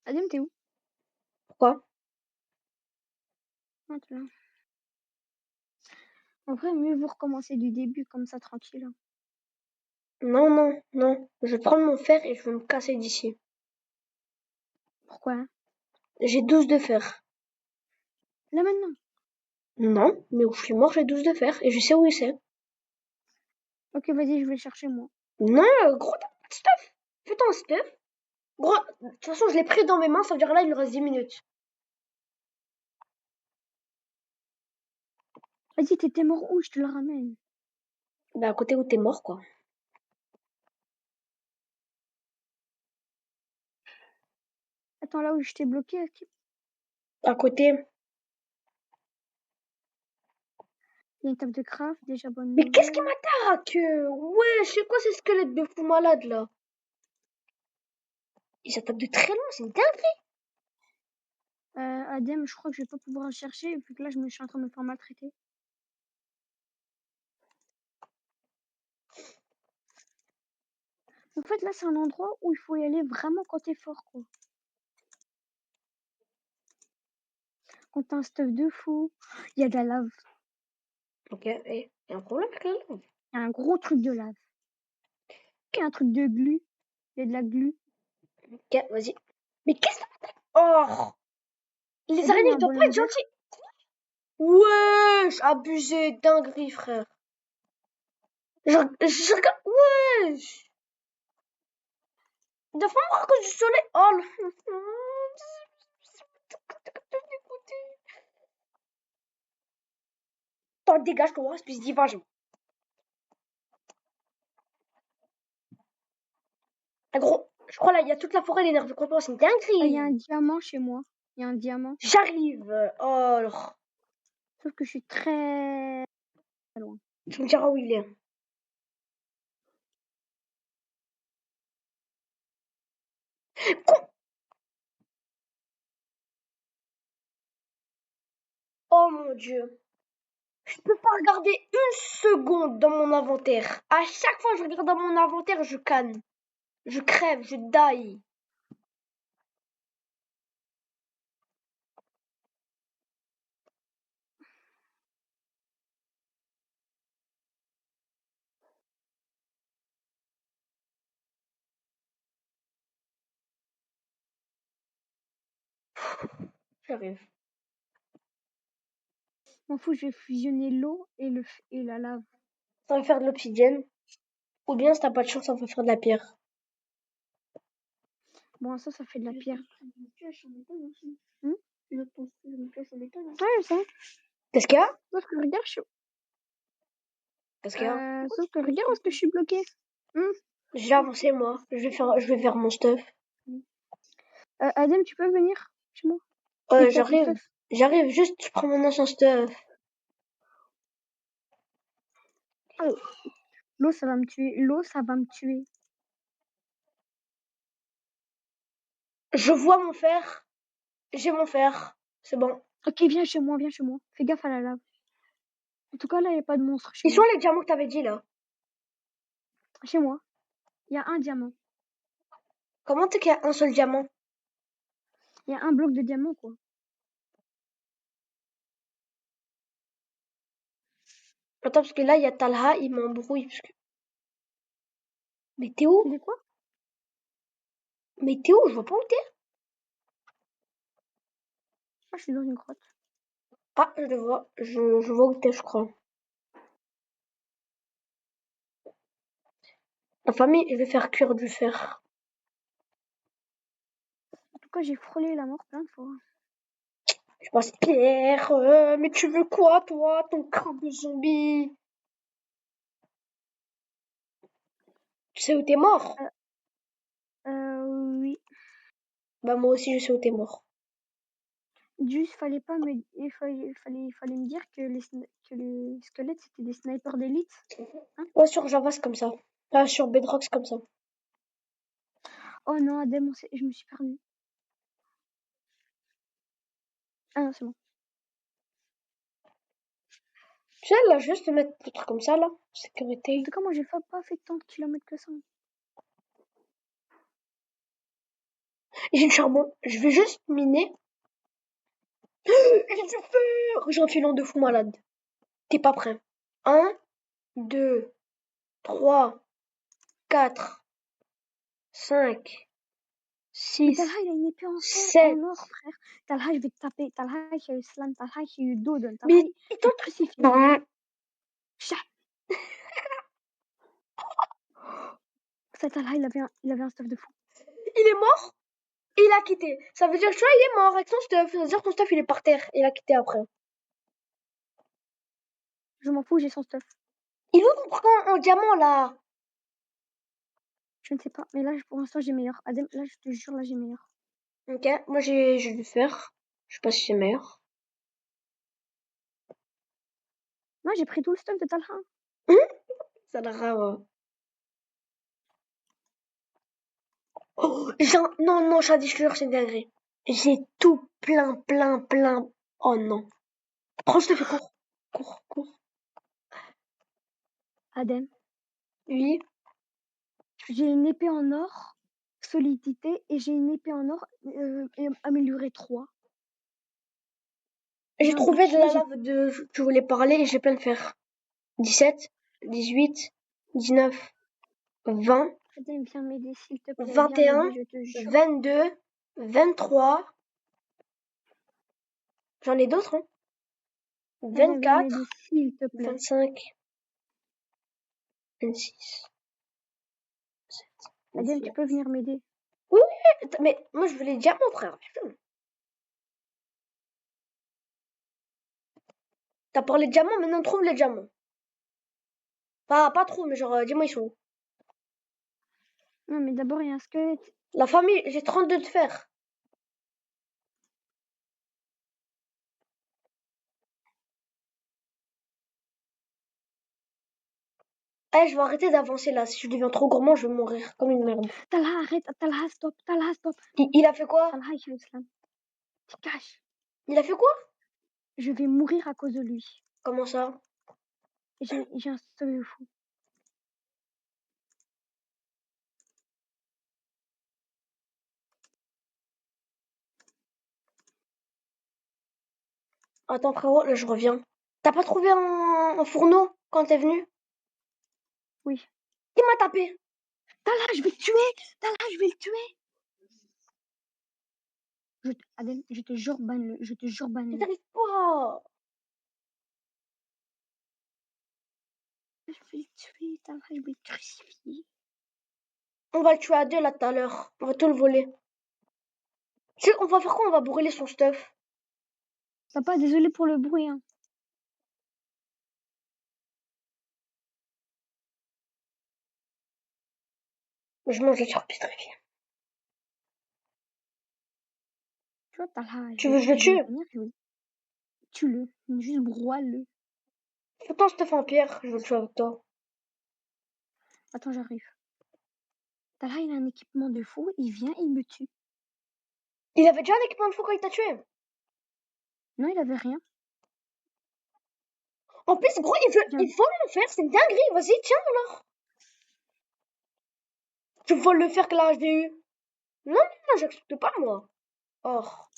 B: Adem, t'es où?
A: Pourquoi?
B: Ah, t'es là. En vrai, mieux vous recommencer du début, comme ça, tranquille. Hein.
A: Non. Je vais prendre mon fer et je vais me casser d'ici.
B: Pourquoi? Hein?
A: J'ai 12 de fer.
B: Là maintenant.
A: Non, mais où je suis mort, j'ai 12 de fer et je sais où il c'est.
B: Ok, vas-y, je vais le chercher moi.
A: Non, gros, t'as pas de stuff. Fais-toi un stuff. Gros, de toute façon, je l'ai pris dans mes mains, ça veut dire là, il nous reste 10 minutes.
B: Vas-y, t'étais mort où? Je te le ramène.
A: Bah, à côté où t'es mort, quoi.
B: Attends, là où je t'ai bloqué,
A: À côté.
B: il y a une table de craft, déjà bonne
A: Mais qu'est-ce qui
B: nouvelle.
A: m'attaque? Ouais, je sais quoi, ces squelettes de fou malade, là? Ils attaquent de très loin, c'est une dinguerie.
B: Adem, je crois que je vais pas pouvoir le chercher vu que là, je suis en train de me faire maltraiter. En fait, là, c'est un endroit où il faut y aller vraiment quand t'es fort, quoi. Quand t'as un stuff de fou, il y a de la lave.
A: Ok, et y a un problème avec la lave.
B: Il y a un gros truc de lave. Il y a un truc de glu. Il y a de la glu.
A: Ok, vas-y. Mais qu'est-ce que t'as? Oh! Les
B: Et là, il y a
A: araignées,
B: un
A: ils doivent pas
B: ballon
A: être
B: vert.
A: gentils. Wesh, abusé, dinguerie, frère. Je regarde. Wesh. Ils doivent pas mourir à cause du soleil. Oh, le. T'en dégage, toi, espèce d'invasion. Ah, gros, je crois là, il y a toute la forêt d'énergie contre moi, c'est une
B: Ah, il y a un
A: dinguerie.
B: diamant chez moi. Il y a un diamant.
A: J'arrive. Oh,
B: Sauf que je suis très loin.
A: tu me diras où il est. Oh mon dieu. Je peux pas regarder une seconde dans mon inventaire. À chaque fois que je regarde dans mon inventaire, je canne. Je crève, je die. J'arrive.
B: M'en fous, je vais fusionner l'eau et la lave.
A: Ça va faire de l'obsidienne. Ou bien, si t'as pas de chance, ça va faire de la pierre.
B: Bon, ça fait de la pierre.
A: Hmm?
B: Ouais, je sais.
A: Qu'est-ce qu'il y a?
B: Sauf que regarde,
A: Qu'est-ce qu'il y a?
B: sauf que regarde où est-ce que je suis bloquée.
A: J'ai avancé, moi. Je vais faire mon stuff.
B: Adem, tu peux venir chez moi? Dès que t'as ton
A: J'arrive.
B: stuff.
A: J'arrive, juste, je prends mon ancien stuff.
B: Oh, l'eau, ça va me tuer. L'eau, ça va me tuer.
A: Je vois mon fer. J'ai mon fer. C'est bon.
B: Ok, viens chez moi, viens chez moi. Fais gaffe à la lave. En tout cas, là, il n'y a pas de monstre chez
A: Ils sont
B: moi.
A: les diamants que t'avais dit, là.
B: Chez moi, il y a un diamant.
A: Comment t'es qu'il y a un seul diamant?
B: Il y a un bloc de diamant, quoi.
A: Attends, parce que là, il y a Talha, il m'embrouille. Mais t'es où?
B: Il est quoi?
A: Mais t'es où? Je vois pas où t'es.
B: Ah, je suis dans une grotte.
A: Ah, je le vois. Je vois où t'es, je crois. La famille, je vais faire cuire du fer.
B: En tout cas, j'ai frôlé la mort plein de fois.
A: Je passe Pierre, mais tu veux quoi, toi, ton crâne de zombie? Tu sais où t'es mort?
B: Oui.
A: Bah, moi aussi, je sais où t'es mort.
B: Juste, fallait pas me... fallait me dire que que les squelettes, c'était des snipers d'élite. Hein?
A: Ouais, sur Java, c'est comme ça. Ah, sur Bedrock, c'est comme ça.
B: Oh non, Adem, je me suis perdue. Ah non, c'est bon.
A: Tu sais, là, juste mettre le truc comme ça, là.
B: En
A: Sécurité.
B: tout cas, moi, j'ai pas fait tant de kilomètres que ça.
A: J'ai du charbon. Je vais juste miner. J'ai du fer! J'ai un filon de fou malade. T'es pas prêt. 1, 2, 3, 4, 5,
B: Mais Talha,
A: 6,
B: il a une épée en
A: 7.
B: or, frère. Talha, je vais te taper. Talha, il a eu slam. Talha, il a eu Dodon. Talha,
A: Mais
B: je
A: il
B: vais te crucifier. Chat. Ça, Talha, il avait un stuff de fou.
A: Il est mort et il a quitté. Ça veut dire que tu vois, il est mort avec son stuff. Ça veut dire que son stuff, il est par terre. Il a quitté après.
B: Je m'en fous, j'ai son stuff.
A: Il est où ton truc en diamant, là?
B: Je ne sais pas. Mais là, pour l'instant, j'ai meilleur. Adem, là, je te jure, là, j'ai meilleur.
A: Ok, moi j'ai du fer. Je sais pas si c'est meilleur.
B: Moi, j'ai pris tout le stuff de Talha.
A: Ça a l'air rare. Oh, non, non, Shadi, je te jure, c'est une dinguerie. J'ai tout plein. Oh non. Prends, je te fais cours. Cours.
B: Adem,
A: Oui.
B: j'ai une épée en or, solidité, et j'ai une épée en or améliorée 3. J'ai
A: J'ai
B: un
A: trouvé de
B: bouclier,
A: la lave de tu voulais parler et j'ai plein de fer. 17, 18, 19, 20,
B: Adem, viens m'aider, s'il te plaît. Viens
A: 21,
B: m'aider, je te jure.
A: 22, 23. J'en ai d'autres, hein.
B: Adem, viens m'aider,
A: 24,
B: s'il te plaît.
A: 25, 26,
B: Adem, tu
A: 27.
B: peux venir m'aider.
A: Oui, mais moi je veux les diamants, frère. Putain. T'as parlé de diamants, maintenant trouve les diamants. Pas trop, mais genre, dis-moi, ils sont où?
B: Non, mais d'abord, il y a un squelette.
A: La famille, j'ai 32 de fer. Eh, je vais arrêter d'avancer là. Si je deviens trop gourmand, je vais mourir comme une merde.
B: Talha, arrête. Talha, stop. Talha, stop.
A: Il a fait quoi?
B: Talha, il fait l'islam. Tu caches.
A: Il a fait quoi?
B: Je vais mourir à cause de lui.
A: Comment ça?
B: J'ai un sommeil de fou.
A: Attends, frérot, là je reviens. T'as pas trouvé un fourneau quand t'es venu?
B: Oui.
A: Il m'a tapé.
B: Talha, je vais le tuer. Talha, je vais le tuer. Adem, je te jure, banne-le. Je te jure,
A: Mais
B: banne-le.
A: t'arrives pas.
B: Je vais le tuer, Talha, je vais le crucifier.
A: On va le tuer à deux là tout à l'heure. On va tout le voler. On va faire quoi? On va brûler son stuff.
B: Papa, désolé pour le bruit, hein.
A: Je mange la charcuterie.
B: Tu vois, Talha,
A: Tu veux que je le
B: je vais
A: tue?
B: venir, oui. Tue-le. Juste broie-le.
A: Fais ton stuff en pierre. Je veux le tuer avec toi.
B: Attends, j'arrive. Talha, il a un équipement de fou. Il vient, il me tue.
A: Il avait déjà un équipement de fou quand il t'a tué.
B: Non, il avait rien.
A: En plus, gros,
B: Viens.
A: il faut le faire. C'est une dinguerie. Vas-y, tiens alors. Tu voles le fer que la HDU. Non, j'accepte pas moi. Or.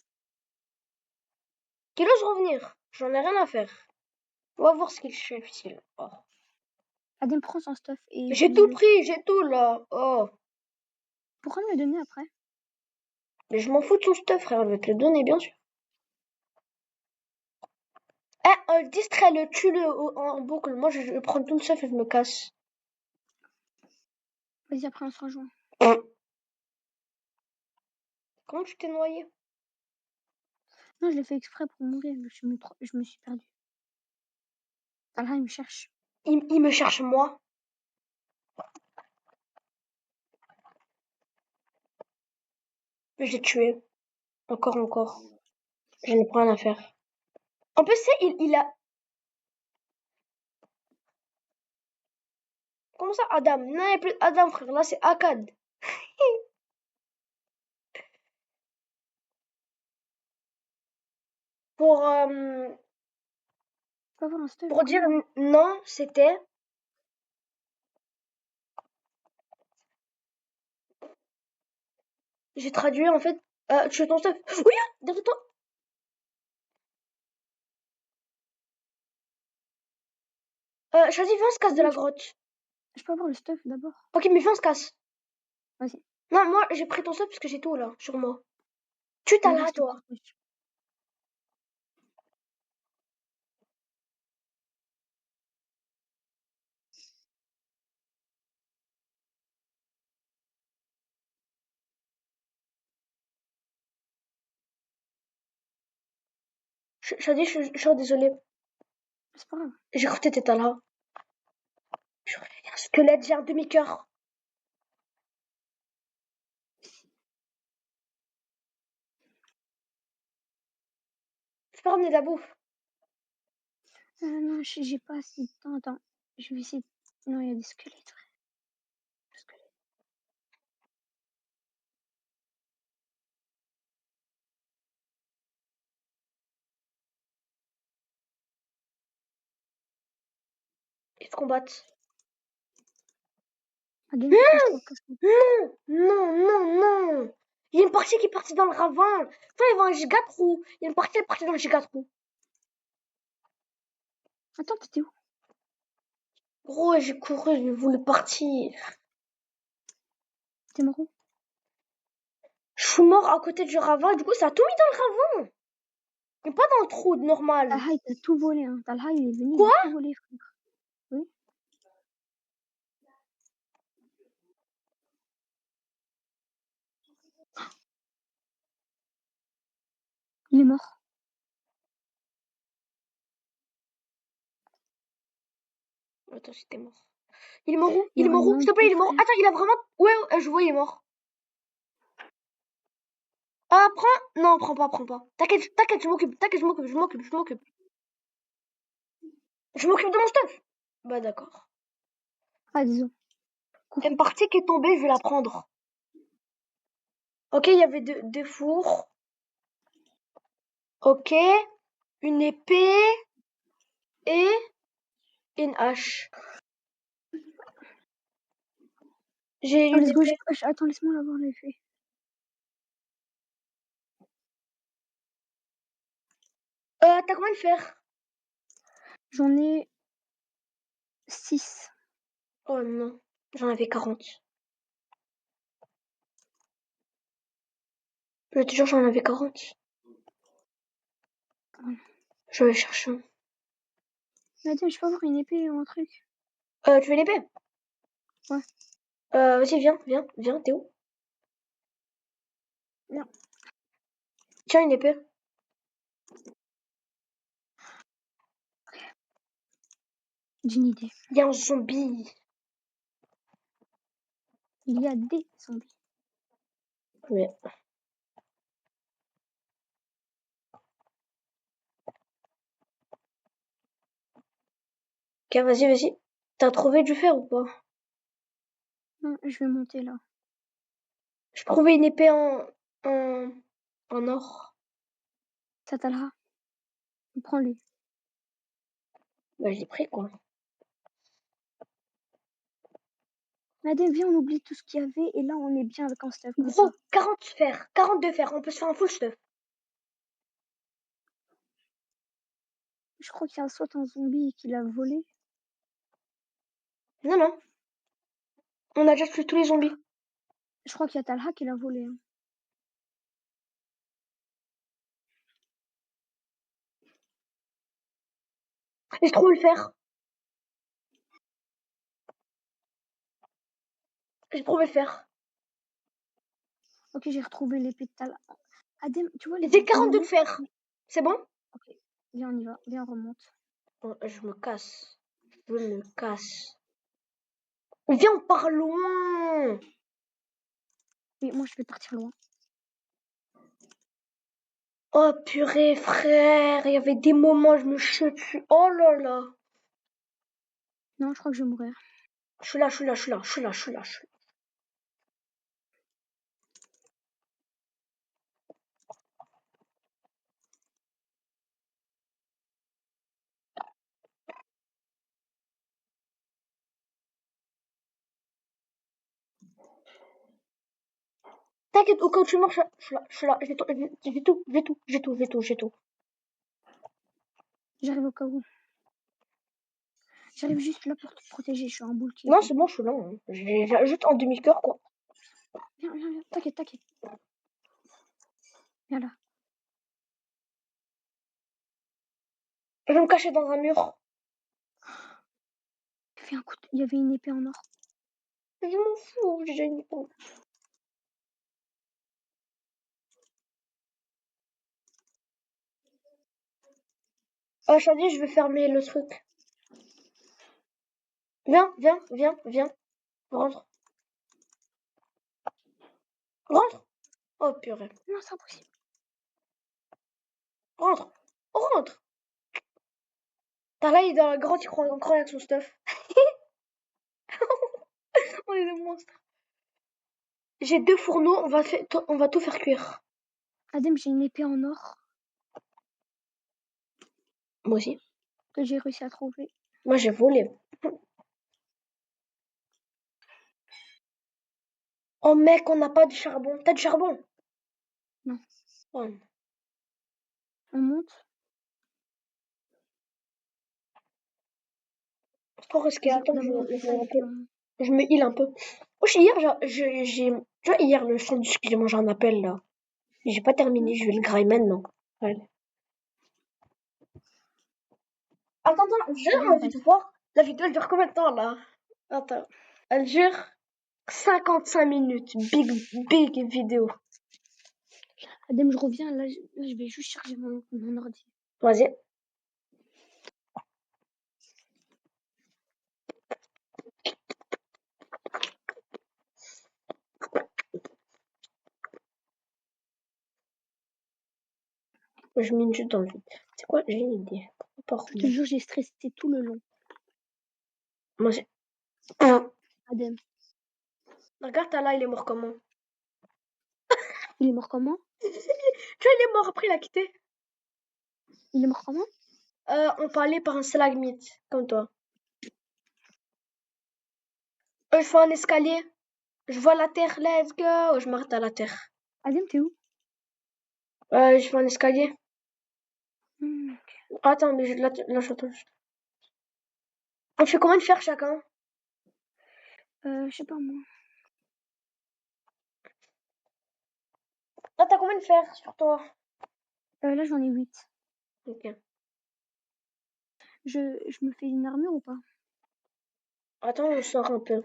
A: Qu'il ose revenir. J'en ai rien à faire. On va voir ce qu'il fait, facile. Oh.
B: Adem, prends son stuff et
A: J'ai tout
B: utilise-le.
A: pris, j'ai tout là. Oh.
B: Pourquoi me le donner après?
A: Mais je m'en fous de ton stuff, frère. Je vais te le donner, bien sûr. Distrais-le, tue-le en boucle. Moi, je vais prendre tout le stuff et je me casse.
B: Vas-y, après, on se rejoint.
A: Comment tu t'es noyé?
B: Non, je l'ai fait exprès pour mourir. Je me suis perdue. Talha, il me cherche.
A: Il me cherche moi. Je l'ai tué. Encore. Je n'ai pas rien à faire. En plus, il a... Comment ça, Adam? Non, il n'y a plus Adam, frère. Là, c'est Akkad. Pour,
B: Faut avoir un stuff,
A: pour dire
B: comment?
A: non, c'était... J'ai traduit, en fait... tu es ton stuff. Oui, derrière toi. Choisis, viens, on se casse de
B: Adem,
A: la grotte.
B: je peux avoir le stuff d'abord?
A: Ok, mais viens, on se casse.
B: Vas-y.
A: Non, moi, j'ai pris ton stuff parce que j'ai tout, là, sur moi. Tu t'as
B: Mais
A: là,
B: reste
A: toi.
B: proche.
A: Shadi, je suis désolée.
B: C'est pas grave.
A: J'ai cru que t'étais là. J'ai un squelette, j'ai un demi-cœur. Je peux ramener de la bouffe.
B: Non, j'ai pas assez de temps. Attends. Je vais essayer. Non, il y a des squelettes, frère. Des squelettes.
A: se combattent.
B: Adem, casse-toi, casse-toi.
A: Non. Il y a une partie qui est partie dans le ravin. Enfin, il y avait un gigatrou. Il y a une partie qui est partie dans le gigatrou.
B: Attends, t'étais où?
A: Gros, j'ai couru, j'ai voulu partir.
B: T'es mort où?
A: Je suis mort à côté du ravin, du coup, ça a tout mis dans le ravin. Mais pas dans le trou normal.
B: Talha, il t'a tout volé. Hein. Talha, il est venu,
A: Quoi?
B: il a tout volé, frère. Oui. Il est mort.
A: Attends, c'était mort. Il est mort où?
B: Il y
A: Il est
B: aura
A: mort
B: une
A: où? S'il te plaît, il est mort.
B: frère.
A: Attends, il a vraiment. Ouais, je vois, il est mort. Ah, prends. Non, prends pas. T'inquiète, je m'occupe. Je m'occupe de mon stuff. Bah, d'accord.
B: Ah, désolé.
A: Il y a une partie qui est tombée, je vais la prendre. Ok, il y avait deux fours. Ok. Une épée. Et une hache. J'ai
B: Oh,
A: une
B: let's go.
A: épée.
B: Attends, laisse-moi l'avoir l'effet.
A: T'as combien de fer?
B: J'en ai 6.
A: Oh non, j'en avais 40. Je te jure, j'en avais 40.
B: Voilà.
A: Je vais chercher un.
B: Mais attends, je peux avoir une épée ou un truc?
A: Tu veux l'épée?
B: Ouais.
A: Vas-y, viens, t'es où?
B: Viens.
A: Tiens, une épée.
B: J'ai une idée.
A: Il y a un zombie.
B: Il y a des zombies.
A: Mais... Ok, vas-y. T'as trouvé du fer ou pas?
B: Non, je vais monter là.
A: Je trouvais une épée en or.
B: Ça Talha. Prends-le.
A: Bah, je l'ai pris, quoi.
B: Adem, viens, on oublie tout ce qu'il y avait et là, on est bien avec un stuff comme
A: Gros,
B: ça.
A: 40 fer. 42 fer. On peut se faire un full stuff.
B: Je crois qu'il y a soit un zombie qui l'a volé.
A: Non. On a déjà tué tous les zombies.
B: Je crois qu'il y a Talha qui l'a volé. Hein.
A: J'ai trouvé le fer.
B: Ok, j'ai retrouvé l'épée de Talha. Adem, tu vois,
A: J'ai
B: on
A: 42 de
B: monte.
A: fer. C'est bon?
B: Ok, viens, on y va. Viens, on remonte.
A: Bon, je me casse. Viens, on part loin.
B: Mais moi, je vais partir loin.
A: Oh purée, frère. Il y avait des moments, je me chie dessus. Oh là là.
B: Non, je crois que je vais mourir.
A: Je suis là. T'inquiète, au cas où tu meurs, je suis là. J'ai tout.
B: J'arrive au cas où. J'arrive juste là pour te protéger. Je suis un boule qui est
A: Non,
B: bon.
A: c'est bon, je suis là. Hein. J'ai juste en demi-cœur, quoi.
B: Viens. T'inquiète. Viens là.
A: Je vais me cacher dans un mur.
B: Fais un coup. Il y avait une épée en or.
A: Je m'en fous, j'ai déjà une épée. Oh, Shadi, je vais fermer le truc. Viens. Rentre. Oh purée.
B: Non, c'est impossible.
A: Rentre. T'as là, il est dans la grotte, il croit encore avec son stuff. On est des monstres. J'ai 2 fourneaux, on va tout faire cuire.
B: Adem, j'ai une épée en or
A: Moi aussi.
B: que j'ai réussi à trouver.
A: Moi, j'ai volé. Oh mec, on n'a pas de charbon. T'as du charbon?
B: Non.
A: Oh, non.
B: On monte.
A: Trop risqué.
B: Vas-y,
A: Attends,
B: d'abord on fait ça et puis on...
A: je me heal un peu. Wesh, hier, tu vois, hier, le sandwich que j'ai mangé en appel, là. J'ai pas terminé, je vais le grailler maintenant. Allez. Attends, j'ai
B: Allez,
A: envie de voir. La vidéo, elle dure combien de temps, là? Attends. Elle dure 55 minutes. Big vidéo.
B: Adem, je reviens. Là, je vais juste charger mon ordi.
A: Vas-y. Je mets juste dans le vide. C'est quoi? J'ai une idée. Pourquoi
B: Je te
A: pas
B: jure, j'ai stressé tout le long.
A: Moi, j'ai...
B: Adem,
A: Regarde, là, il est mort comment?
B: il est mort comment?
A: Tu vois, il est mort après, il a quitté.
B: Il est mort comment?
A: On parlait par un stalagmite, comme toi. Je fais un escalier. Je vois la terre, let's go. Je m'arrête à la terre.
B: Adem, t'es où?
A: Je fais un escalier. Attends, mais là, j'entends juste. On fait combien de fer chacun?
B: Je sais pas moi.
A: Là, t'as combien de fer sur toi?
B: Là, j'en ai 8.
A: Ok.
B: Je me fais une armure ou pas?
A: Attends, on sort un peu.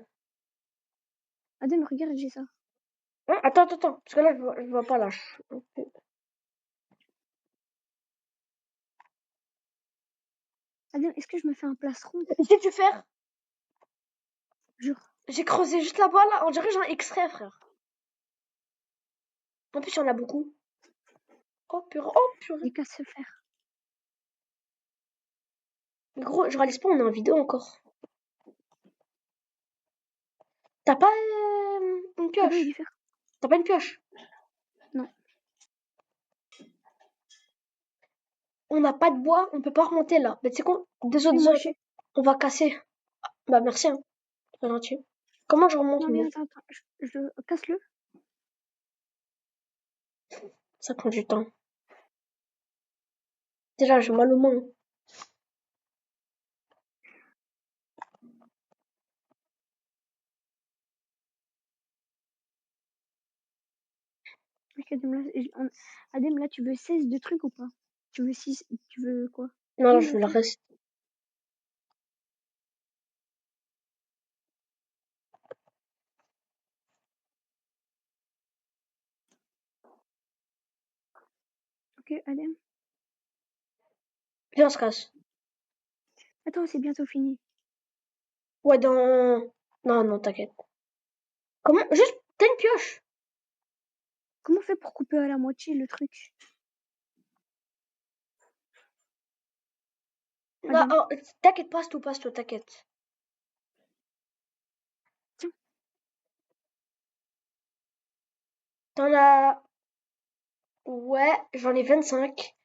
B: Adem, regarde, j'ai ça.
A: Hein, attends. Parce que là, je vois pas là.
B: Adem, est-ce que je me fais un plastron?
A: Ici, du fer.
B: Jure.
A: J'ai creusé juste là-bas, là. On dirait que j'en extrait, frère. En plus, il y en a beaucoup. Oh, purée. Oh, purée.
B: J'ai qu'à se faire.
A: Mais gros, je réalise pas, on est en vidéo encore. T'as pas une
B: Ah bah, il
A: pioche?
B: est faire.
A: T'as pas une pioche?
B: Non.
A: On n'a pas de bois, on peut pas remonter là. Mais tu sais quoi? Deux
B: Oui,
A: autres
B: moi,
A: zones,
B: je sais.
A: on va casser. Bah merci, hein. Très gentil. Comment je remonte,
B: Non, viens,
A: moi?
B: attends. Je casse-le.
A: Ça prend du temps. Déjà, j'ai mal aux mains.
B: Ok, Adem, là, Adem, là, tu veux 16 de trucs ou pas? Tu veux 6? Tu veux quoi?
A: Non, là,
B: Combien
A: je
B: on
A: veux le
B: fait?
A: reste.
B: Ok, Adem.
A: Viens, on se casse.
B: Attends, c'est bientôt fini.
A: Ouais, dans... Non, t'inquiète. Comment? Juste, t'as une pioche.
B: Comment on fait pour couper à la moitié le truc?
A: Non,
B: Adem,
A: oh, t'inquiète, passe-toi, t'inquiète.
B: tiens.
A: T'en as... Ouais, j'en ai 25.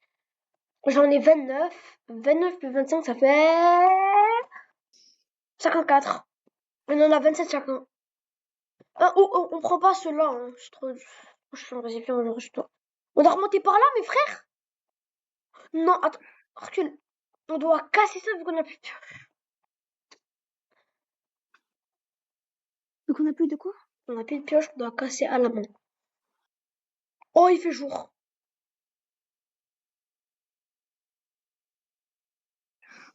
A: J'en ai 29. 29 plus 25, ça fait... 54. On en a 27 chacun. On prend pas ceux-là, hein. C'est trop... Je suis vas-y, viens, toi. On doit remonter par là, mes frères? Non, attends, recule. On doit casser ça vu qu'on a plus de pioche.
B: Donc on a plus de quoi?
A: On a plus de pioche, on doit casser à la main. Oh, il fait jour.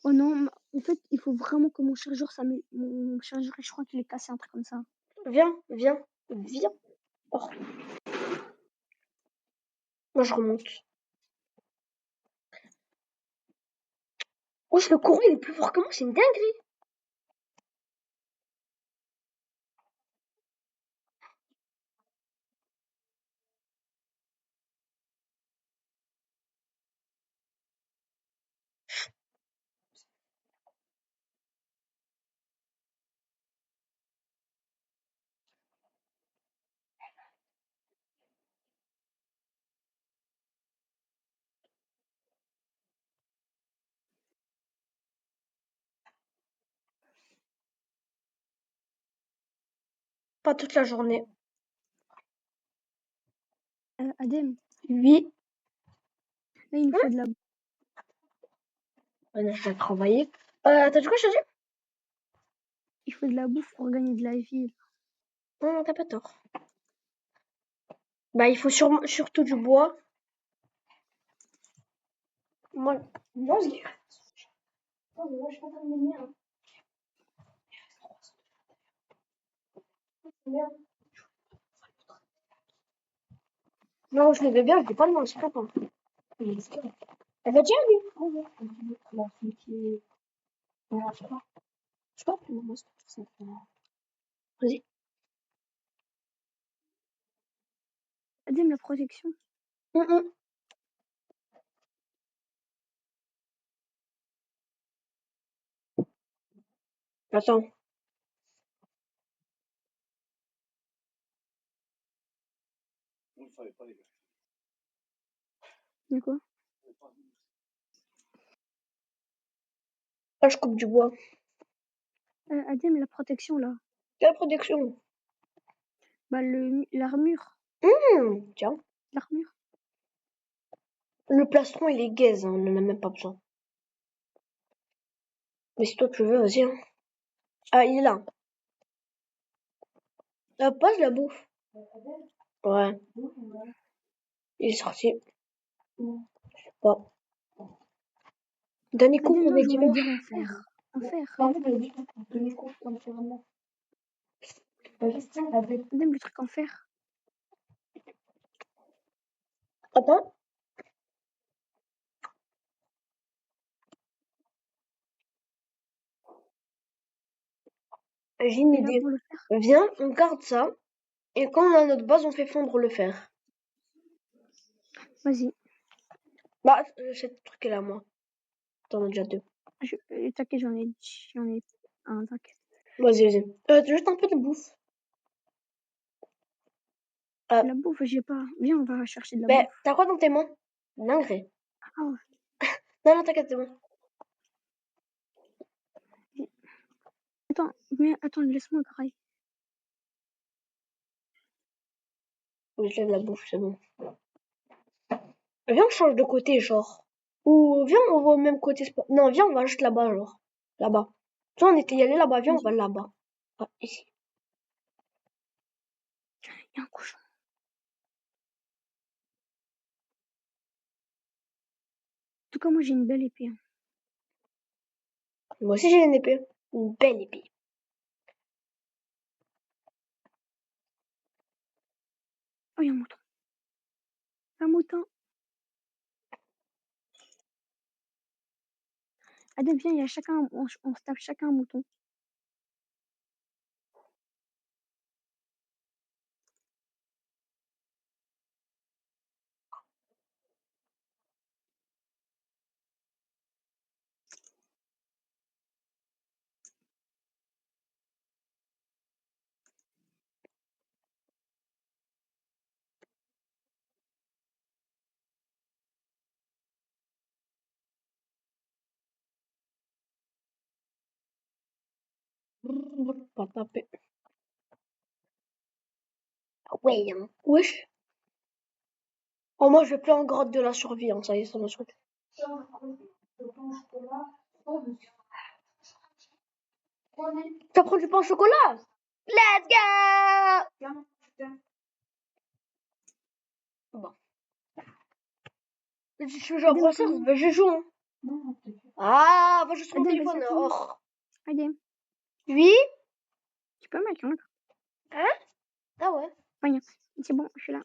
B: Oh non, en fait, il faut vraiment que mon chargeur, mon chargeur, je crois qu'il est cassé, un truc comme ça.
A: Viens. Oh, moi je remonte. Wesh, le courant il est plus fort que moi, c'est une dinguerie. Pas toute la journée.
B: Adem,
A: Oui.
B: là, il nous faut de la...
A: On a travaillé. T'as dit quoi, je te dis?
B: il faut de la bouffe pour gagner de la vie.
A: Non, t'as pas tort. Bah, il faut surtout du bois. Moi, vas-y. Oh, mais moi, je pas terminé, hein. Merde. Non, je l'aimais bien, je l'ai pas demandé, c'est pas grave. Elle va dire, lui. Oh, ouais. Non, celui qui est... Non, je sais pas. Je sais pas, moi, c'est pas ça. Vas-y.
B: Adem, la protection.
A: Attends.
C: On ne savait pas, les gars.
B: De quoi?
A: Là, je coupe du bois.
B: Adem, la protection, là.
A: Quelle protection?
B: Bah, l'armure.
A: Tiens.
B: L'armure.
A: Le plastron, il est gaze, hein, on en a même pas besoin. Mais si toi tu veux, vas-y, hein. Ah, il est là. Pose la bouffe. Ouais. Il est sorti. Je sais pas. Dernier coup,
B: Adem,
A: on
B: non,
A: est
B: j'aurais
A: dimanche.
B: dire en fer. En fer.
A: En fait, elle dit dernier coup, on fait vraiment.
B: Adem, le truc en fer.
A: Attends. J'ai une
B: Et là,
A: idée.
B: pour le fer.
A: Viens, on garde ça. Et quand on a notre base, on fait fondre le fer.
B: Vas-y.
A: Bah, cette truc est là, moi. T'en as déjà deux.
B: T'inquiète, j'en ai un, t'inquiète.
A: Vas-y, vas-y. Juste un peu de bouffe.
B: La bouffe, j'ai pas. Viens, on va chercher de la
A: Ben,
B: bouffe.
A: t'as quoi dans tes mains? Dinguerie.
B: Ah ouais.
A: Non, non, t'inquiète, c'est bon.
B: Attends, laisse-moi grailler.
A: Oui, j'ai de la bouffe, c'est bon. Viens, on change de côté, genre. Ou viens, on va au même côté. Non, viens, on va juste là-bas, genre. Là-bas. Tu vois, on était y allé là-bas, viens, on va là-bas. Ah, ici.
B: Il y a un cochon. En tout cas, moi, j'ai une belle épée. Hein.
A: Moi aussi, j'ai une épée. Une belle épée.
B: Oh, il y a un mouton. Un mouton. Adem, viens, il y a chacun, on se tape chacun un mouton.
A: Pas taper. Ah ouais, hein. Wesh. Oh, moi, je vais plus en grotte de la survie, hein. Ça y est, ça m'a survécu. Ça prend du pain au chocolat? Let's go! Bon. Si tu veux jouer à
B: Adem,
A: Brawl Stars, bah, je joue, hein. Ah, va jouer sur mon
B: Adem, vas-y,
A: téléphone.
B: attends.
A: Oh.
B: Adem,
A: Oui?
B: tu peux mettre là.
A: Hein? Ah ouais.
B: Regarde, c'est bon, je suis là.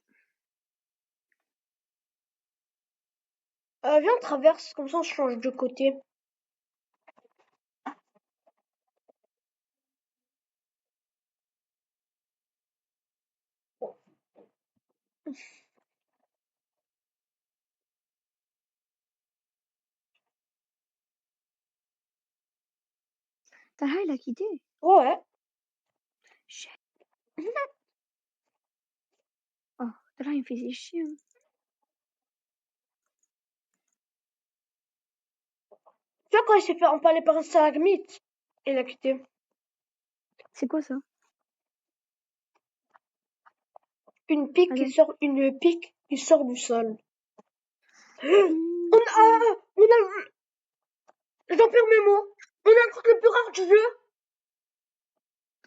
A: Viens, on traverse, comme ça on change de côté.
B: Taha, il a quitté.
A: Ouais.
B: Chut. Oh, Taha, il me faisait chier. Hein.
A: Tu vois, quand il s'est fait empaler par un stalagmite, il a quitté.
B: C'est quoi ça?
A: une pique
B: Allez.
A: qui sort du sol.
B: Mmh.
A: On a, j'en perds mes mots. On a le truc le plus rare du jeu.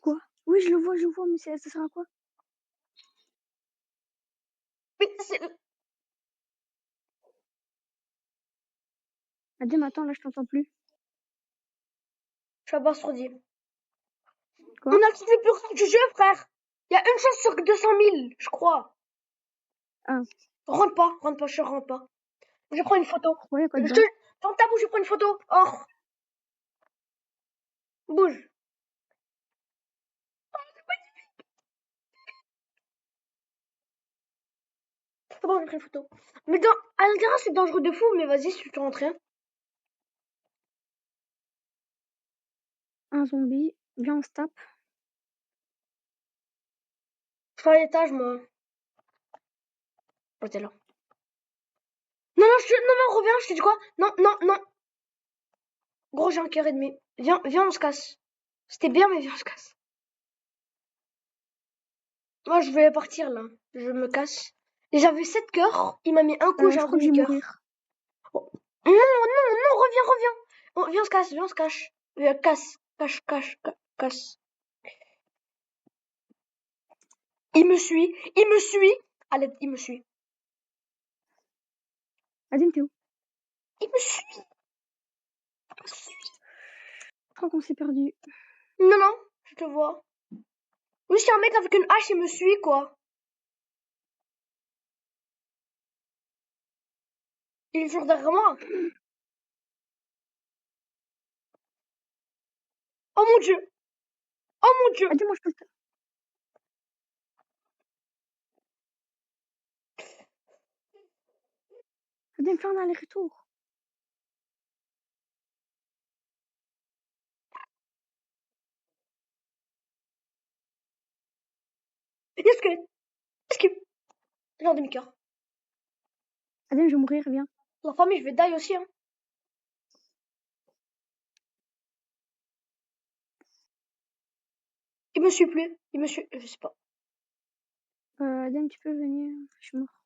B: Quoi? Oui, je le vois, mais ça sert à quoi?
A: Mais c'est,
B: Adem, attends, là, je t'entends plus.
A: je suis abasourdi.
B: Quoi?
A: On a le truc le plus rare du jeu, frère. Il y a une chance sur 200 000, je crois.
B: Ah.
A: Rentre pas, je rentre pas. Je prends une photo.
B: Pourquoi y a quoi
A: Je
B: dedans?
A: te, dans ta bouche, je prends une photo. Or, bouge. C'est bon, j'ai pris une photo. Mais à l'intérieur, c'est dangereux de fou, mais vas-y, si tu te rentres.
B: Un zombie. Viens, on se tape.
A: Je suis à l'étage, moi. Oh, t'es là. Non, reviens, je te dis quoi? Non. Gros, j'ai un cœur et demi. Viens, on se casse. C'était bien, mais viens, on se casse. Moi, je vais partir, là. Je me casse. Et j'avais 7 cœurs. Il m'a mis un coup, j'ai
B: Je
A: un
B: crois que je vais
A: demi-cœur.
B: mourir.
A: Oh. Non, reviens. Oh, viens, on se cache. Casse. Il me suit. Allez, il me suit.
B: Adem, t'es où?
A: Il me suit.
B: Je crois qu'on s'est perdu.
A: Non, je te vois. Oui, c'est un mec avec une hache, il me suit, quoi. Il est toujours derrière moi. Oh mon dieu.
B: Adem, moi, je peux le taper. Adem, fais un aller-retour.
A: Il y a squelette. J'ai un demi-cœur.
B: Adem, je vais mourir, viens.
A: La famille, je vais die aussi, hein. Il me suit plus. Je sais pas.
B: Adem, tu peux venir. Je suis mort.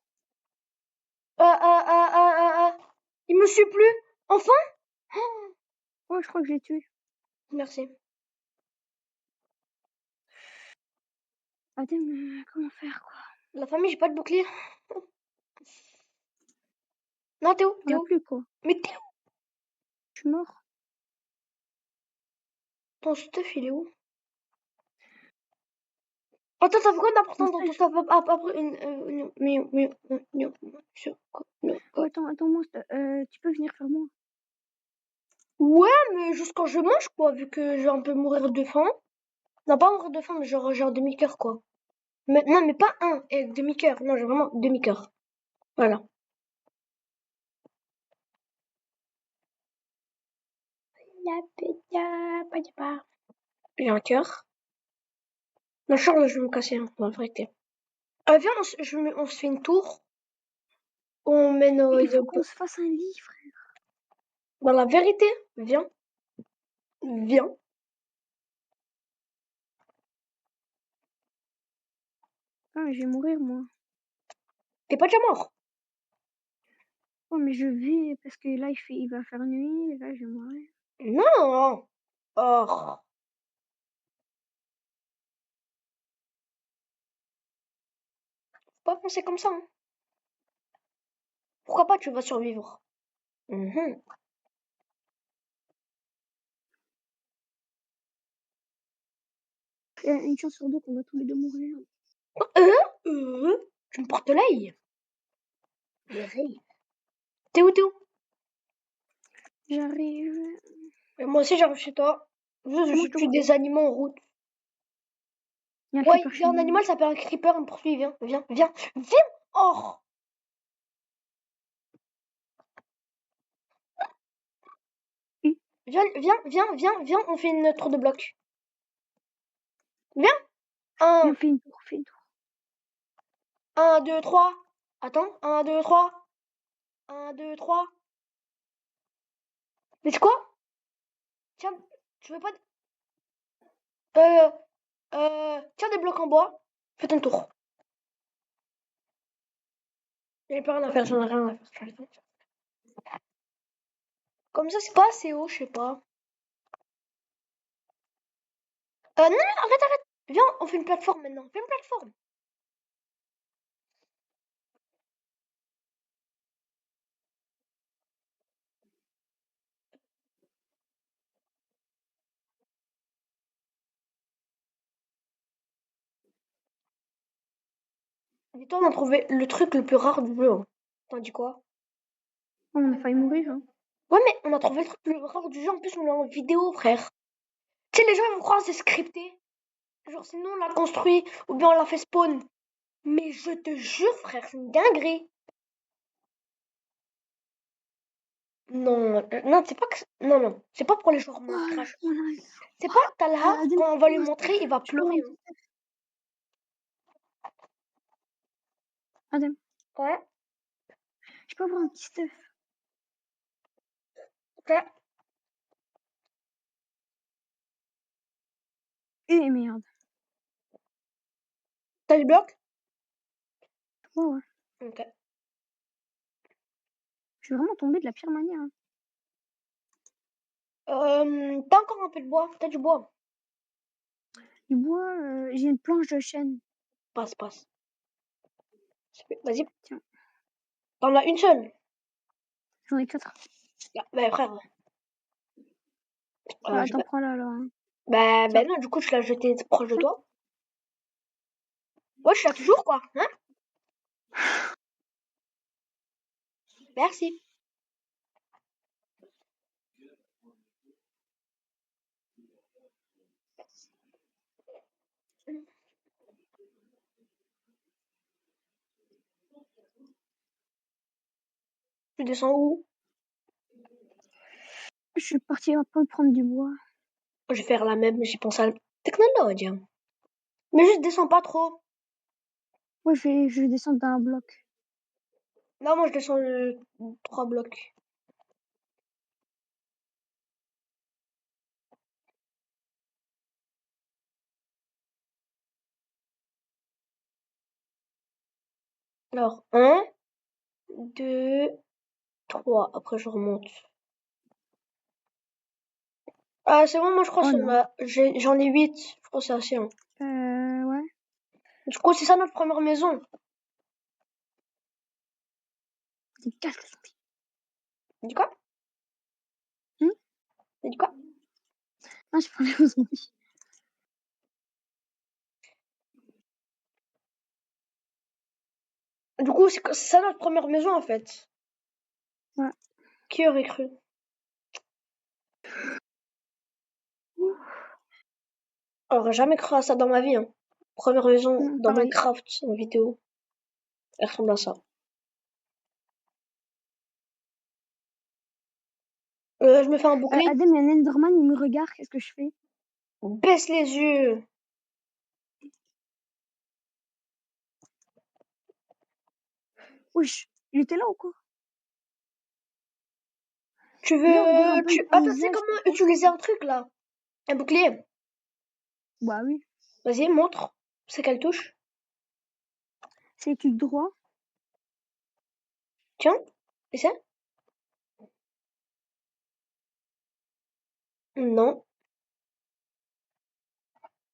A: Il me suit plus. Enfin.
B: Oh, je crois que je l'ai tué.
A: Merci.
B: Adem, comment faire, quoi?
A: La famille, j'ai pas de bouclier. Non, t'es où?
B: On a plus, quoi.
A: Mais t'es où?
B: Je suis mort.
A: Ton stuff, il est où? Attends, t'as quoi d'important dans ton stuff après
B: Oh, attends, moi, tu peux venir faire moi.
A: Ouais, mais juste quand je mange, quoi, vu que je vais un peu mourir de faim. Non, pas mourir de faim, mais genre, j'ai un demi-cœur, quoi. Mais, non, mais pas un demi-cœur. Non, j'ai vraiment demi-cœur. Voilà. J'ai un cœur. Non, Charles, je vais me casser, hein, la vérité. Viens, on se fait une tour. On mène
B: Il faut qu'on se fasse un lit, frère.
A: dans la vérité. Viens.
B: Ah, mais je vais mourir, moi.
A: T'es pas déjà mort?
B: Oh, mais je vais, parce que là, il va faire nuit, et là, je vais mourir.
A: Non. Oh. Faut pas penser comme ça, hein. Pourquoi pas, tu vas survivre. Mhm.
B: Il y a une chance sur deux qu'on va tous les deux mourir.
A: Tu me portes l'œil. T'es où?
B: J'arrive.
A: Et moi aussi, j'arrive chez toi.
B: Moi,
A: Je
B: je te
A: tue
B: vois.
A: des animaux en route.
B: Il y a un
A: Ouais,
B: creeper
A: il y
B: chez
A: a un
B: moi.
A: animal, ça s'appelle un creeper, il me poursuit. Viens. Oh.
B: Oui.
A: Viens, on fait une tour de bloc. Viens.
B: Viens,
A: 1,
B: fais une tour.
A: 1, 2, 3. Attends, 1, 2, 3. 1, 2, 3. Mais c'est quoi? Tiens, tu veux pas... Tiens des blocs en bois. Fais ton tour. J'avais pas rien à faire, j'en ai rien à faire. Comme ça, c'est pas assez haut, je sais pas. Non, arrête. Viens, on fait une plateforme maintenant. Fais une plateforme. Dis-toi, on a trouvé le truc le plus rare du jeu. Hein. T'en dis quoi?
B: On a failli mourir. Hein.
A: Ouais, mais on a trouvé le truc le plus rare du jeu. En plus, on l'a en vidéo, frère. Tu sais, les gens ils vont croire que c'est scripté. Genre, sinon, on l'a construit ou bien on l'a fait spawn. Mais je te jure, frère, c'est une dinguerie. Non, c'est pas que. Non, c'est pas pour les joueurs Minecraft. C'est pas Talha,
B: Adem,
A: quand on va lui montrer, il va
B: je peux avoir
A: pleurer.
B: un
A: Hein.
B: petit œuf. Adem,
A: Ouais,
B: je peux avoir un petit stuff.
A: ok.
B: Eh merde.
A: T'as du bloc?
B: Ouais.
A: Ok.
B: Je suis vraiment tombée de la pire manière. Hein.
A: T'as encore un peu de bois? T'as du bois?
B: Du bois, j'ai une planche de chêne.
A: Passe. Vas-y.
B: Tiens,
A: T'en as une seule?
B: j'en ai 4.
A: Bah, frère.
B: Voilà,
A: Je
B: t'en
A: vais-
B: prends là, alors. Hein.
A: Bah
B: Tiens,
A: non, du coup, tu l'as jeté proche de
B: tiens.
A: toi. Ouais, tu l'as toujours, quoi. Hein? Merci. Tu descends où?
B: Je suis partie un peu prendre du bois.
A: Je vais faire la même, j'ai pensé à la technologie. Mais juste descends pas trop.
B: Ouais, je vais descendre d'un bloc.
A: Non, moi, je descends 3 blocs. Alors, 1, 2, 3. Après, je remonte. Ah, c'est bon, moi, je crois
B: Oh
A: que
B: non.
A: j'en ai 8. Je crois que c'est assez. Hein.
B: Ouais.
A: Du coup, c'est ça notre première maison.
B: C'est casse le zombie.
A: T'as dit quoi? T'as dit quoi?
B: Ah, je parlais aux zombies.
A: Du coup, c'est ça notre première maison, en fait.
B: Ouais.
A: Qui aurait cru? J'aurais jamais cru à ça dans ma vie. Hein. Première maison dans
B: Pareil.
A: Minecraft en vidéo. Elle ressemble à ça. Je me fais un bouclier.
B: Adem, il y a un Enderman, il me regarde, qu'est-ce que je fais?
A: Baisse les yeux.
B: Wesh, il était là ou quoi?
A: Tu
B: Viens, on regarde un
A: veux...
B: peu le
A: Attends, tu sais
B: paysage
A: comment
B: pour
A: utiliser un truc, là? Un bouclier.
B: Bah oui.
A: Vas-y, montre. C'est quelle touche?
B: C'est clic droit.
A: Tiens. Et ça? Non.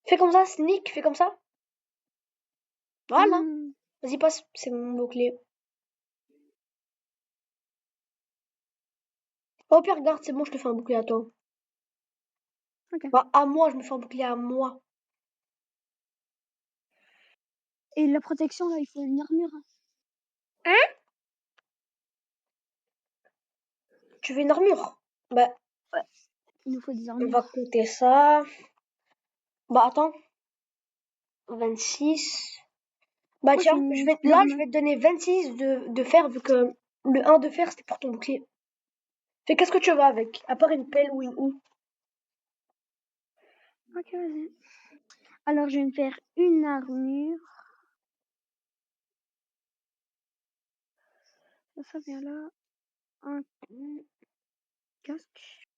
A: Fais comme ça, sneak. Fais comme ça. Voilà.
B: Hmm.
A: Vas-y, passe. C'est mon bouclier. Au pire, regarde, c'est bon, je te fais un bouclier à toi.
B: Ok.
A: Bah, à moi, je me fais un bouclier à moi.
B: Et la protection, là, il faut une armure. Hein.
A: Hein? Tu veux une armure? Bah,
B: Ouais. Il nous faut des
A: on va
B: armures.
A: compter ça. Bah, attends. 26. Bah,
B: Moi, j'ai
A: tiens,
B: une petite
A: là, je
B: armure.
A: vais te donner 26 de fer, vu que le 1 de fer, c'était pour ton bouclier. Fais qu'est-ce que tu veux avec, à part une pelle ou une houe.
B: Ok, vas-y. Alors, je vais me faire une armure. Ça vient là. Un casque.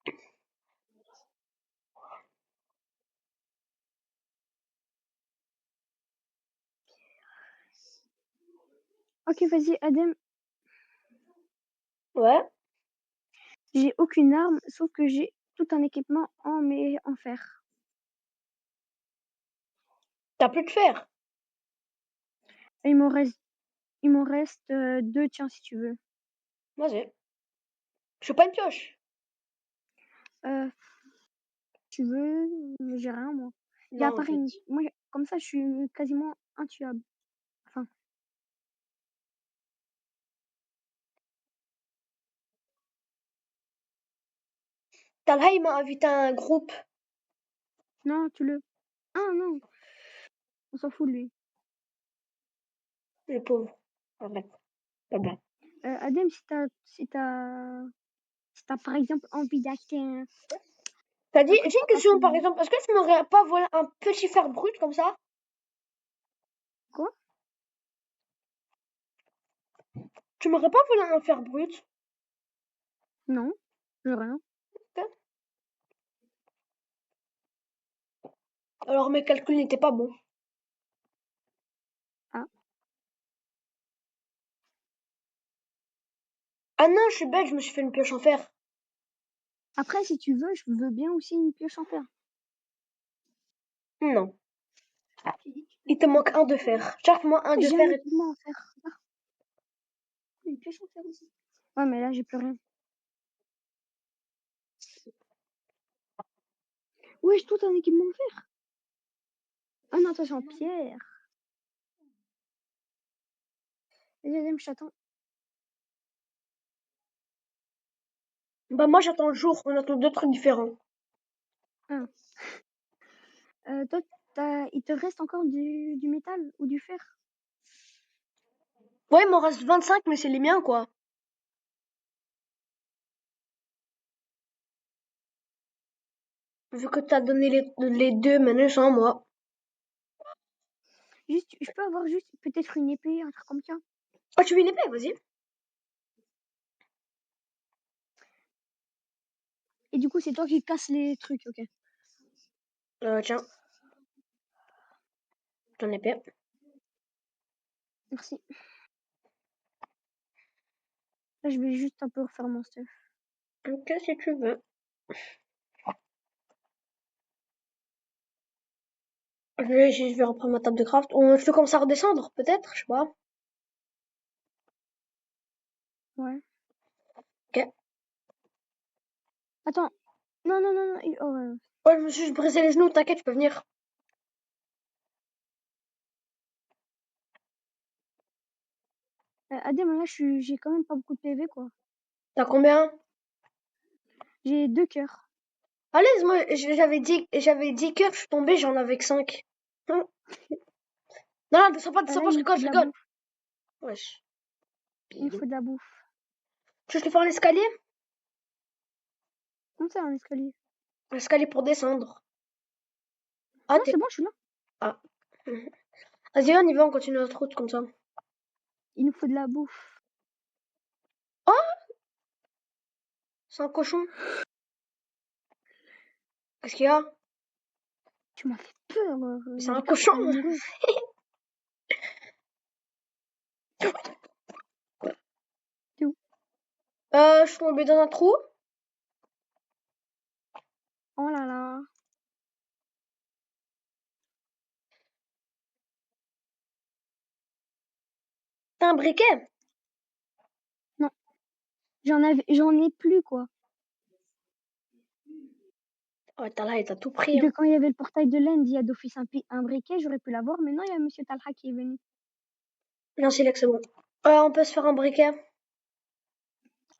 B: Ok, vas-y, Adem.
A: Ouais.
B: J'ai aucune arme, sauf que j'ai tout un équipement en fer.
A: T'as plus de fer.
B: Et il m'en reste 2, tiens, si tu veux.
A: Vas-y. Je suis pas une pioche.
B: Tu veux, j'ai rien, moi. Il y a
A: Non, en
B: appareil,
A: fait.
B: moi, comme ça, je suis quasiment intuable. Enfin,
A: Talha, il m'a invité à un groupe.
B: non, ah non, on s'en fout de lui.
A: Les pauvres. Ah, d'accord. Pas bien.
B: Adem, si t'as par exemple envie d'acheter un
A: T'as dit,
B: truc
A: j'ai
B: pour
A: une question par
B: passer.
A: exemple. Est-ce que tu m'aurais pas volé un petit fer brut comme ça?
B: Quoi?
A: Tu m'aurais pas volé un fer brut?
B: Non, j'ai rien.
A: Ok. Alors mes calculs n'étaient pas bons.
B: Ah,
A: Ah non, je suis bête, je me suis fait une pioche en fer.
B: après, si tu veux, je veux bien aussi une pioche en fer.
A: Non. Il te manque un de fer. Cherche-moi un de
B: J'ai un
A: fer et...
B: équipement en fer. Ah, une pioche en fer aussi. Ouais, mais là, j'ai plus rien. Ouais, j'ai tout un équipement en fer. Ah non, toi, c'est en pierre. Vas-y, Adem, je t'attends.
A: Bah moi j'attends le jour, on attend deux trucs différents.
B: Ah. Toi, il te reste encore du métal ou du fer?
A: Ouais, il m'en reste 25, mais c'est les miens quoi. Vu que t'as donné les deux, maintenant c'est à moi.
B: Juste, je peux avoir juste peut-être une épée, un truc comme ça.
A: Oh, tu veux une épée? Vas-y.
B: Et du coup, c'est toi qui casses les trucs, ok.
A: Tiens, ton épée.
B: Merci. Là, je vais juste un peu refaire mon stuff.
A: Ok, si tu veux. Je vais reprendre ma table de craft. On fait comme ça redescendre, peut-être? Je sais pas.
B: Ouais.
A: Ok.
B: Attends. Non, non, non, non. Oh, ouais.
A: Ouais, je me suis juste brisé les genoux, t'inquiète, tu peux venir.
B: Adem, là, j'ai quand même pas beaucoup de PV, quoi.
A: T'as combien?
B: J'ai 2 cœurs.
A: Allez, moi, j'avais 10 cœurs, je suis tombée, j'en avais que 5. Non, non, descends
B: Là,
A: pas,
B: il nous faut de
A: je
B: la
A: rigole.
B: bouffe.
A: Wesh.
B: Il nous faut de la bouffe.
A: Tu veux que je te fasse un escalier?
B: Comment ça, un escalier?
A: Un escalier pour descendre. Ah,
B: Non, c'est bon, je suis là.
A: Ah. Vas-y, on y va, on continue notre route comme ça.
B: Il nous faut de la bouffe.
A: Oh, c'est un cochon. Qu'est-ce qu'il y a?
B: Tu m'as fait peur.
A: C'est un
B: J'ai cru que
A: cochon.
B: t'allais mourir. T'es où?
A: Je suis tombée dans un trou.
B: Oh là là.
A: T'as un briquet?
B: Non, j'en ai plus, quoi.
A: Oh, t'as là, il t'a tout pris.
B: De
A: Hein.
B: quand il y avait le portail de l'Inde, il y a d'office un briquet, j'aurais pu l'avoir, mais non, il y a Monsieur Talha qui est venu.
A: Non, c'est là que c'est bon. On peut se faire un briquet.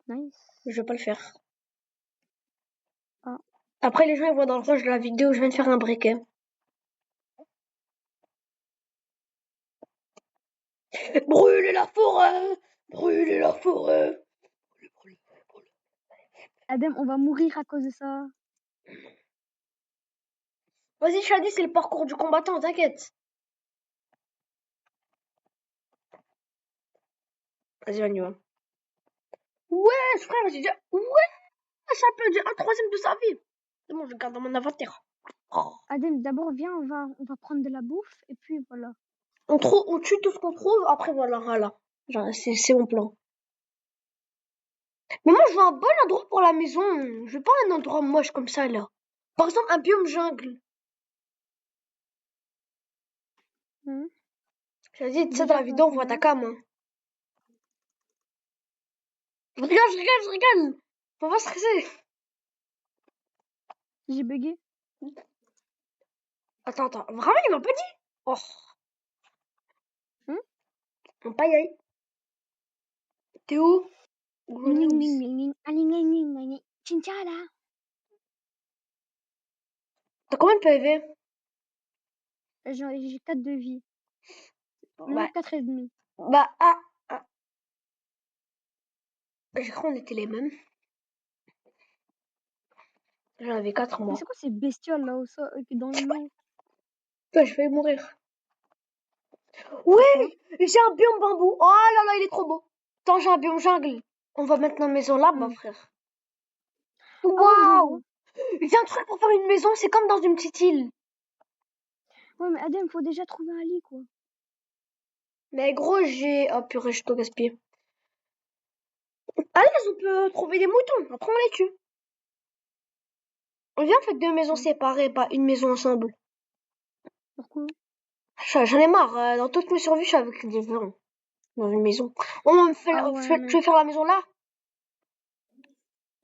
B: Nice.
A: Je vais pas le faire.
B: Ah.
A: Après, les gens ils voient dans le rush de la vidéo, je viens de faire un briquet. Brûlez la forêt! Brûlez la forêt!
B: Adem, on va mourir à cause de ça.
A: Vas-y, Shadi, c'est le parcours du combattant, t'inquiète. Vas-y, on y va. Ouais, frère, j'ai déjà... Ouais, champion du 1/3 de sa vie. C'est bon, je le garde dans mon inventaire. Oh.
B: Adem, d'abord, viens, on va prendre de la bouffe, et puis voilà.
A: On tue tout ce qu'on trouve, après voilà, voilà. Genre, c'est mon plan. Mais moi, je veux un bon endroit pour la maison. Je veux pas un endroit moche comme ça, là. Par exemple, un biome jungle.
B: Hein.
A: J'ai dit, tu sais, dans
B: Déjà,
A: la
B: t'en as
A: vidéo, on voit ta
B: combien?
A: cam. Hein. Je rigole. Faut pas stresser.
B: J'ai bugué.
A: Attends. Vraiment, il m'a pas dit. Oh,
B: Hein?
A: on pas y aller. T'es où?
B: Ling, ling, ling, ling, ah, ling, ling, ling, ling, ling. Chinchada.
A: T'as combien de PV?
B: J'ai 4 de vie. Non,
A: Bah,
B: 4 et demi.
A: ah. J'ai cru qu'on était les mêmes. J'en avais 4
B: Mais
A: moi.
B: c'est quoi ces bestioles là au sol, dans l'eau?
A: Putain, je vais mourir.
B: C'est quoi?
A: Ouais, j'ai un biome bambou. Oh là là, il est trop beau. Attends, j'ai un biome jungle. On va mettre notre maison là,
B: Hmm.
A: frère.
B: Ah ouais, j'en vois.
A: Waouh! J'ai un truc pour faire une maison, c'est comme dans une petite île.
B: Ouais, mais Adem, faut déjà trouver un lit, quoi.
A: Mais gros, j'ai... Oh purée, je te gaspille. À l'aise, on peut trouver des moutons. Après, on les tue. On vient en fait deux maisons
B: Hmm.
A: séparées, pas une maison ensemble.
B: Pourquoi?
A: J'en ai marre. Dans toutes mes survies, je suis avec des gens dans une maison. On me fait...
B: Ah ouais,
A: Tu
B: mais...
A: veux faire la maison là?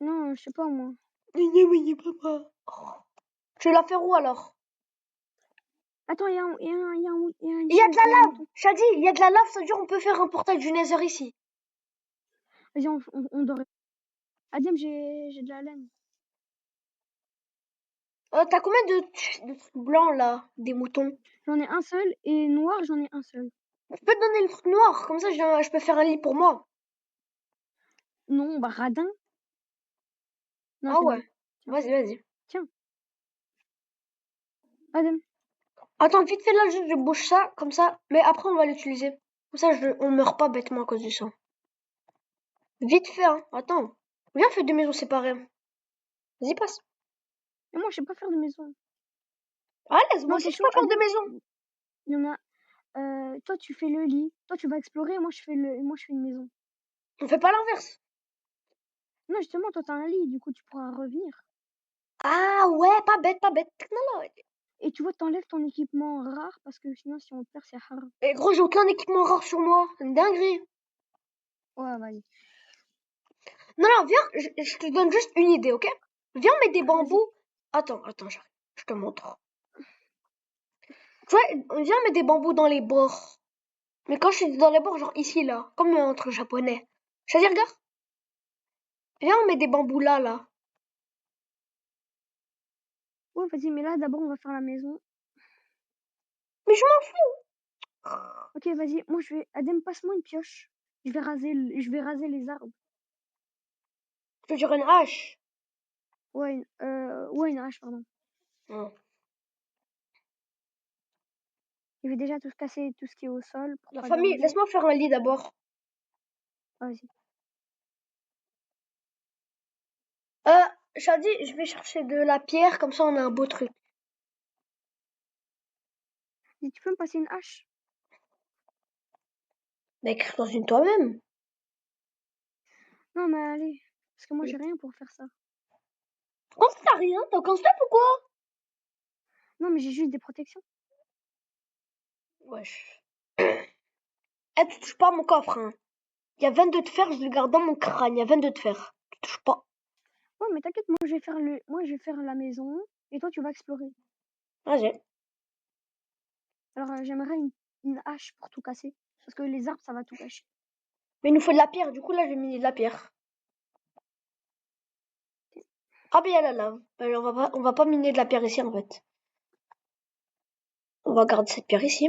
B: Non, je sais pas, moi.
A: Oui, papa. Tu veux la faire où alors?
B: Attends,
A: Il y a de
B: ici, il y a un
A: la lave.
B: mouton.
A: Shadi, il y a de la lave, ça veut dire on peut faire un portail du Nether ici.
B: Vas-y, on dort. Adem, j'ai de la laine.
A: T'as combien de trucs blancs là? Des moutons?
B: J'en ai un seul, et noir, j'en ai un seul.
A: Je peux te donner le truc noir, comme ça je peux faire un lit pour moi.
B: Non, bah, radin. Non,
A: Ah
B: c'est
A: ouais,
B: bon. Tiens,
A: vas-y.
B: tiens. Adem.
A: Attends, vite fait là, je bouge ça, comme ça, mais après on va l'utiliser. Comme ça, on meurt pas bêtement à cause du sang. Vite fait, hein, attends. Viens, on fait deux maisons séparées. Vas-y, passe.
B: Mais moi, je sais pas faire de maison.
A: À l'aise, moi
B: Non,
A: aussi je
B: attention,
A: peux faire deux
B: Adem,
A: maisons.
B: il y en a... toi, tu fais le lit. Toi, tu vas explorer, moi, je fais une maison.
A: On fait pas l'inverse.
B: Non, justement, toi, t'as un lit, du coup, tu pourras revenir.
A: Ah ouais, pas bête. Technologue.
B: Et tu vois, t'enlèves ton équipement rare, parce que sinon, si on le perd, c'est rare.
A: Et gros, j'ai aucun équipement rare sur moi. C'est une dinguerie.
B: Ouais, vas-y.
A: Non, viens, je te donne juste une idée, ok? Viens, on met des
B: Vas-y.
A: bambous. Attends, j'arrive. Je te montre. Tu vois, viens, on met des bambous dans les bords. Mais quand je suis dans les bords, genre ici, là, comme entre japonais. Je te dis, regarde. Viens, on met des bambous là.
B: Ouais, vas-y, mais là, d'abord, on va faire la maison.
A: Mais je m'en fous.
B: Ok, vas-y. Moi, je vais... Adem, passe-moi une pioche. Je vais raser les arbres.
A: Je veux dire une hache.
B: Ouais, une hache, pardon.
A: Non.
B: Je vais déjà tout casser, tout ce qui est au sol, pour
A: La
B: pas
A: famille,
B: déranger.
A: laisse-moi faire un lit d'abord.
B: Vas-y.
A: Shadi, je vais chercher de la pierre, comme ça on a un beau truc.
B: Dis, tu peux me passer une hache?
A: Mais écris dans une toi-même.
B: Non, mais allez. Parce que moi, j'ai rien pour faire ça.
A: Quand t'as rien, t'as aucun step ou quoi?
B: Non, mais j'ai juste des protections.
A: Wesh. Eh, tu touches pas à mon coffre, hein. Il y a 22 de fer, je le garde dans mon crâne. Il y a 22 de fer. Tu touches pas.
B: Ouais, mais t'inquiète, moi, je vais faire la maison, et toi, tu vas explorer.
A: Vas-y.
B: Alors, j'aimerais une hache pour tout casser. Parce que les arbres, ça va tout cacher.
A: Mais il nous faut de la pierre. Du coup, là, je vais miner de la pierre. Ah, mais il y a la lave. On va pas miner de la pierre ici, en fait. On va garder cette pierre ici.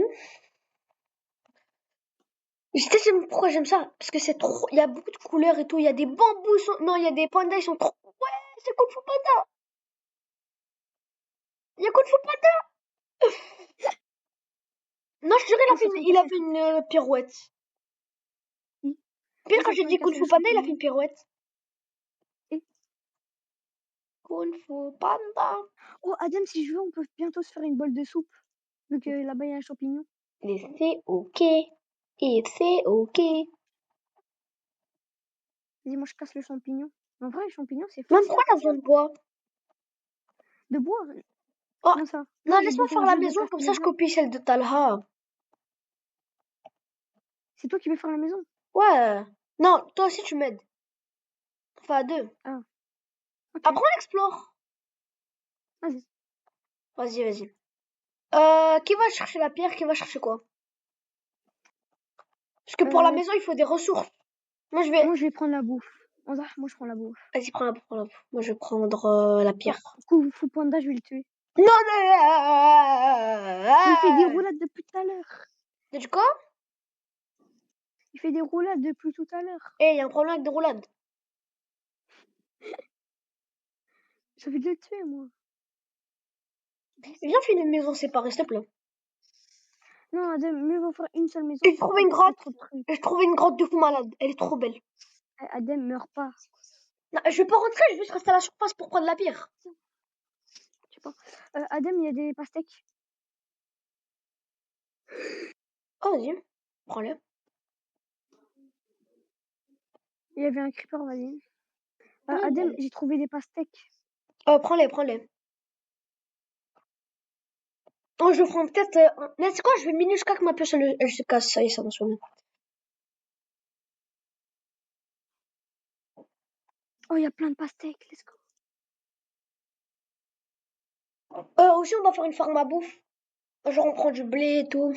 A: Je sais pourquoi j'aime ça. Parce que c'est trop. Il y a beaucoup de couleurs et tout. Il y a des bambous. Non, il y a des pandas, ils sont trop. Ouais, c'est Kung Fu Panda. Il y a Kung Fu Panda. Non, je dirais,
B: Oh, ça ferait
A: il a
B: casser.
A: fait une pirouette.
B: Oui.
A: Pire,
B: Oh,
A: quand
B: ça
A: j'ai
B: ferait
A: dit Kung
B: casser les
A: Fu Panda, il a fait
B: champignons.
A: une pirouette.
B: Et...
A: Kung Fu Panda.
B: Oh, Adam, si je veux, on peut bientôt se faire une bolle de soupe. Vu que là-bas, il y a un champignon.
A: Et c'est ok. Et c'est ok.
B: Vas-y, moi je casse le champignon. En vrai, les champignons, c'est
A: Même
B: facile
A: pourquoi
B: à
A: t'as besoin
B: casser.
A: de bois?
B: De bois.
A: Oh,
B: Comment ça?
A: non,
B: Non, j'ai
A: laisse-moi
B: besoin
A: faire la
B: juste de
A: maison,
B: casser
A: comme
B: les
A: ça je
B: blocs.
A: copie celle de Talha.
B: C'est toi qui veux faire la maison?
A: Ouais. Non, toi aussi tu m'aides. Enfin, à deux.
B: Ah, ok.
A: Après, on explore.
B: Vas-y.
A: Vas-y, vas-y. Qui va chercher la pierre? Qui va chercher quoi? Parce que pour la
B: Euh,
A: maison, il faut des ressources. Moi, je vais.
B: moi, je vais prendre la bouffe. Moi, je prends la bouffe.
A: Vas-y, prends la. Moi, je vais prendre la
B: Oh,
A: pierre.
B: Fou Panda, je vais le tuer.
A: Non,
B: Mais il fait des
A: non.
B: roulades depuis tout à l'heure.
A: T'as dit quoi?
B: Il fait des roulades depuis tout à l'heure.
A: Eh, y a un problème avec des roulades.
B: J'avais dû le tuer, moi.
A: Viens, fais une maison séparée, s'il te plaît.
B: Non, Adem, mieux vaut faire une seule maison
A: J'ai
B: pour
A: trouvé
B: pas
A: une
B: casser
A: grotte.
B: trop de trucs.
A: J'ai trouvé une grotte de fou malade. Elle est trop belle.
B: Adem, meurs pas.
A: Non, je vais pas rentrer, je vais juste rester à la surface pour prendre la pierre.
B: Je sais pas. Adem, il y a des pastèques.
A: Oh, vas-y, prends-le.
B: Il y avait un creeper, vas-y. Adem, j'ai trouvé des pastèques.
A: Oh, prends-les. Oh, je prends peut-être. Mais c'est quoi? Je vais miner jusqu'à que ma pioche elle se casse. Ça y est, ça marche bien.
B: Oh, il y a plein de pastèques. Let's go.
A: Aussi, on va faire une farm à bouffe. Genre, on prend du blé et tout.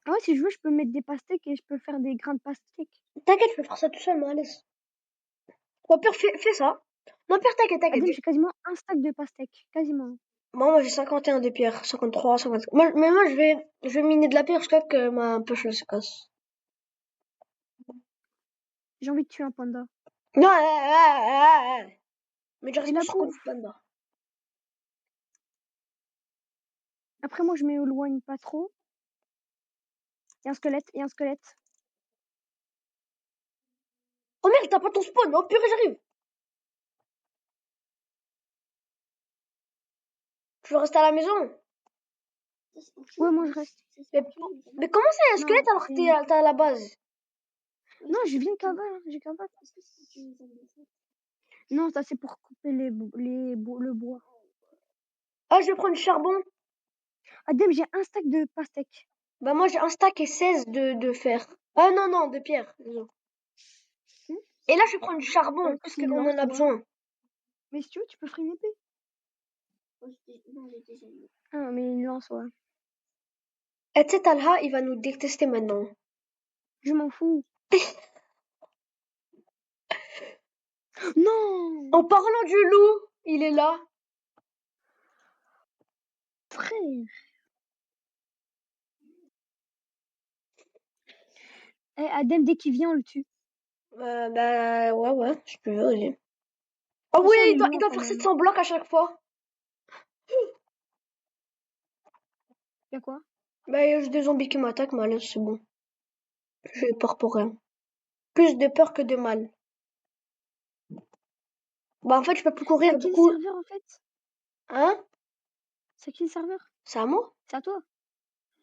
B: Ah ouais, si je veux, je peux mettre des pastèques et je peux faire des grains de pastèques.
A: T'inquiète, je vais faire ça tout seul, moi, laisse. Au pire, fais ça. Non, pire, t'inquiète.
B: Adem, j'ai quasiment un stack de pastèques. Quasiment.
A: Moi, j'ai 51 de pierre. 53, 54. Mais moi, je vais miner de la pierre jusqu'à que ma pioche elle se casse.
B: J'ai envie de tuer un panda.
A: Non, mais je
B: Et
A: reste pas
B: la
A: sur Kung Fu
B: bouffe.
A: Panda.
B: Après, moi, je m'éloigne pas trop. Il y a un squelette.
A: Oh merde, t'as pas ton spawn. Oh purée, j'arrive. Tu veux rester à la maison?
B: Ouais, moi, je reste.
A: Mais comment ça, il y a un
B: Non,
A: squelette alors que t'es à la base?
B: non, je viens de cavale, hein, j'ai cavale. Non, ça c'est pour couper le bois.
A: Ah, je vais prendre du charbon.
B: Adem, j'ai un stack de pastèques.
A: Bah, moi, j'ai un stack et 16 de fer. Ah, non, de pierre. Désolé.
B: Hmm.
A: Et là, je vais prendre du charbon parce qu'on
B: Silence,
A: en a
B: toi.
A: besoin.
B: Mais si tu veux, tu peux faire une épée. Ah, mais une lance, ouais.
A: Et tu sais, Talha, il va nous détester maintenant.
B: Je m'en fous. Non,
A: En parlant du loup, il est là.
B: frère. Adem, dès qu'il vient, on le tue.
A: Bah, ouais, si tu veux, vas-y. Oh oui,
B: Attention, elle est
A: il
B: loin
A: doit
B: quand
A: faire
B: même.
A: 700 blocs à chaque fois.
B: Y'a quoi?
A: Bah, il y a juste des zombies qui m'attaquent, mais là, c'est bon. J'ai peur pour rien. Plus de peur que de mal. Bah, en fait, je peux plus
B: C'est
A: courir,
B: à
A: du
B: qui le
A: coup.
B: serveur en fait?
A: Hein?
B: C'est à qui le serveur?
A: C'est à moi?
B: C'est à toi.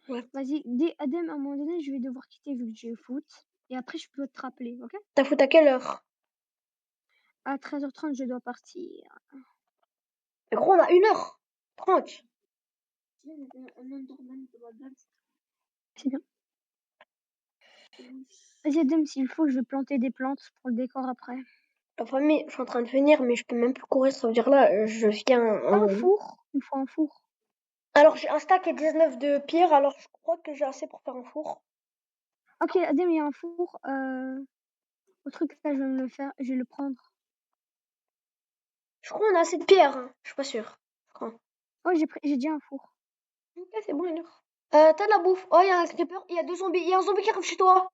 A: Ouais.
B: Vas-y, dès Adem, à un moment donné, je vais devoir quitter vu que j'ai foot. Et après, je peux te rappeler, ok?
A: T'as foutu à quelle heure?
B: À 13h30, je dois partir.
A: Mais gros, on a 1h30.
B: C'est bien. Vas-y, Adem, s'il faut, je vais planter des plantes pour le décor après.
A: La famille, je suis en train de venir, mais je peux même plus courir, ça veut dire là, je viens
B: Un four? Il me faut un four.
A: Alors, j'ai un stack et 19 de pierre, alors je crois que j'ai assez pour faire un four.
B: Ok, Adem, il y a un four. Au truc, là, je vais me le faire. Je vais le prendre.
A: Je crois qu'on a assez de pierre, hein. Je suis pas sûre. Je crois.
B: Oh, j'ai déjà un four.
A: Ok, c'est bon, une heure. T'as de la bouffe. Oh, il y a un creeper, il y a 2 zombies. Il y a un zombie qui arrive chez toi.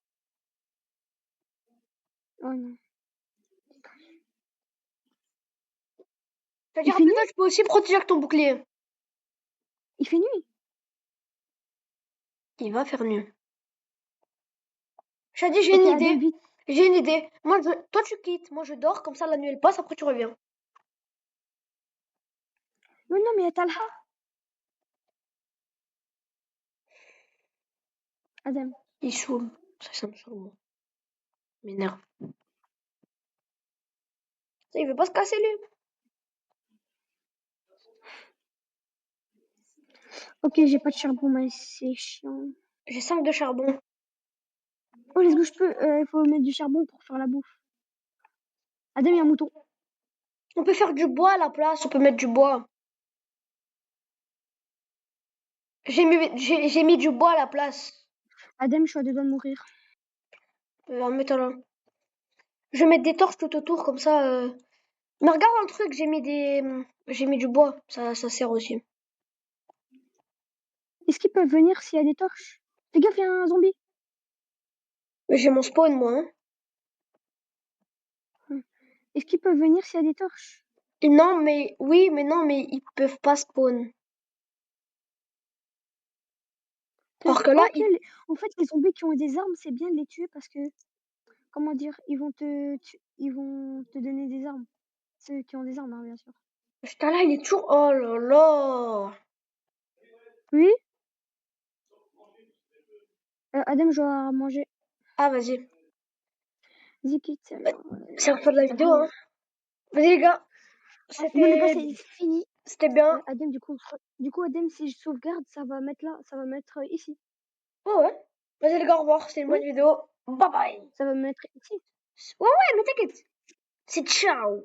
B: Oh non.
A: C'est-à-dire,
B: Il
A: à
B: fait
A: plus
B: nuit?
A: tard, tu peux aussi protéger avec ton bouclier.
B: Il fait nuit?
A: Il va faire mieux. J'ai dit, j'ai
B: Ok,
A: une
B: Adem,
A: idée.
B: vite.
A: J'ai une idée. Toi, tu quittes. Moi, je dors. Comme ça, la nuit, elle passe. Après, tu reviens.
B: Mais non, mais il y a Talha. Adem.
A: Il saoule. Ça me saoule, moi. M'énerve. Il veut pas se casser, lui.
B: Ok, j'ai pas de charbon, mais c'est chiant.
A: J'ai 5 de charbon.
B: Oh, let's go, je peux. Il faut mettre du charbon pour faire la bouffe. Adem, il y a un mouton.
A: On peut faire du bois à la place, on peut mettre du bois. J'ai mis du bois à la place.
B: Adem, je suis à deux doigts de mourir.
A: Mets-toi là. Je vais mettre des torches tout autour, comme ça. Mais regarde un truc, j'ai mis du bois. Ça sert aussi.
B: Est-ce qu'ils peuvent venir s'il y a des torches? Fais gaffe, il y a un zombie.
A: Mais j'ai mon spawn, moi. Hein.
B: Est-ce qu'ils peuvent venir s'il y a des torches?
A: Et non, mais oui, mais non, mais ils peuvent pas spawn. Alors que là,
B: Ok, en fait, les zombies qui ont des armes, c'est bien de les tuer parce que, comment dire, ils vont te donner des armes. Ceux qui ont des armes, hein, bien sûr.
A: putain, là, il est toujours. Oh là là.
B: Oui? Adem, je dois manger.
A: Ah, vas-y.
B: Zikit, alors.
A: C'est la fin de la vidéo, hein. Vas-y, les gars.
B: Bon, les gars,
A: C'était
B: c'est fini.
A: c'était bien.
B: Adem, du coup, Adem, si je sauvegarde, ça va mettre là, ça va mettre ici.
A: Oh, ouais. Vas-y, les gars, au revoir. C'était une
B: Oui,
A: bonne vidéo. Bye bye.
B: ça va me mettre ici.
A: Ouais, ouais, mais t'inquiète. C'est ciao.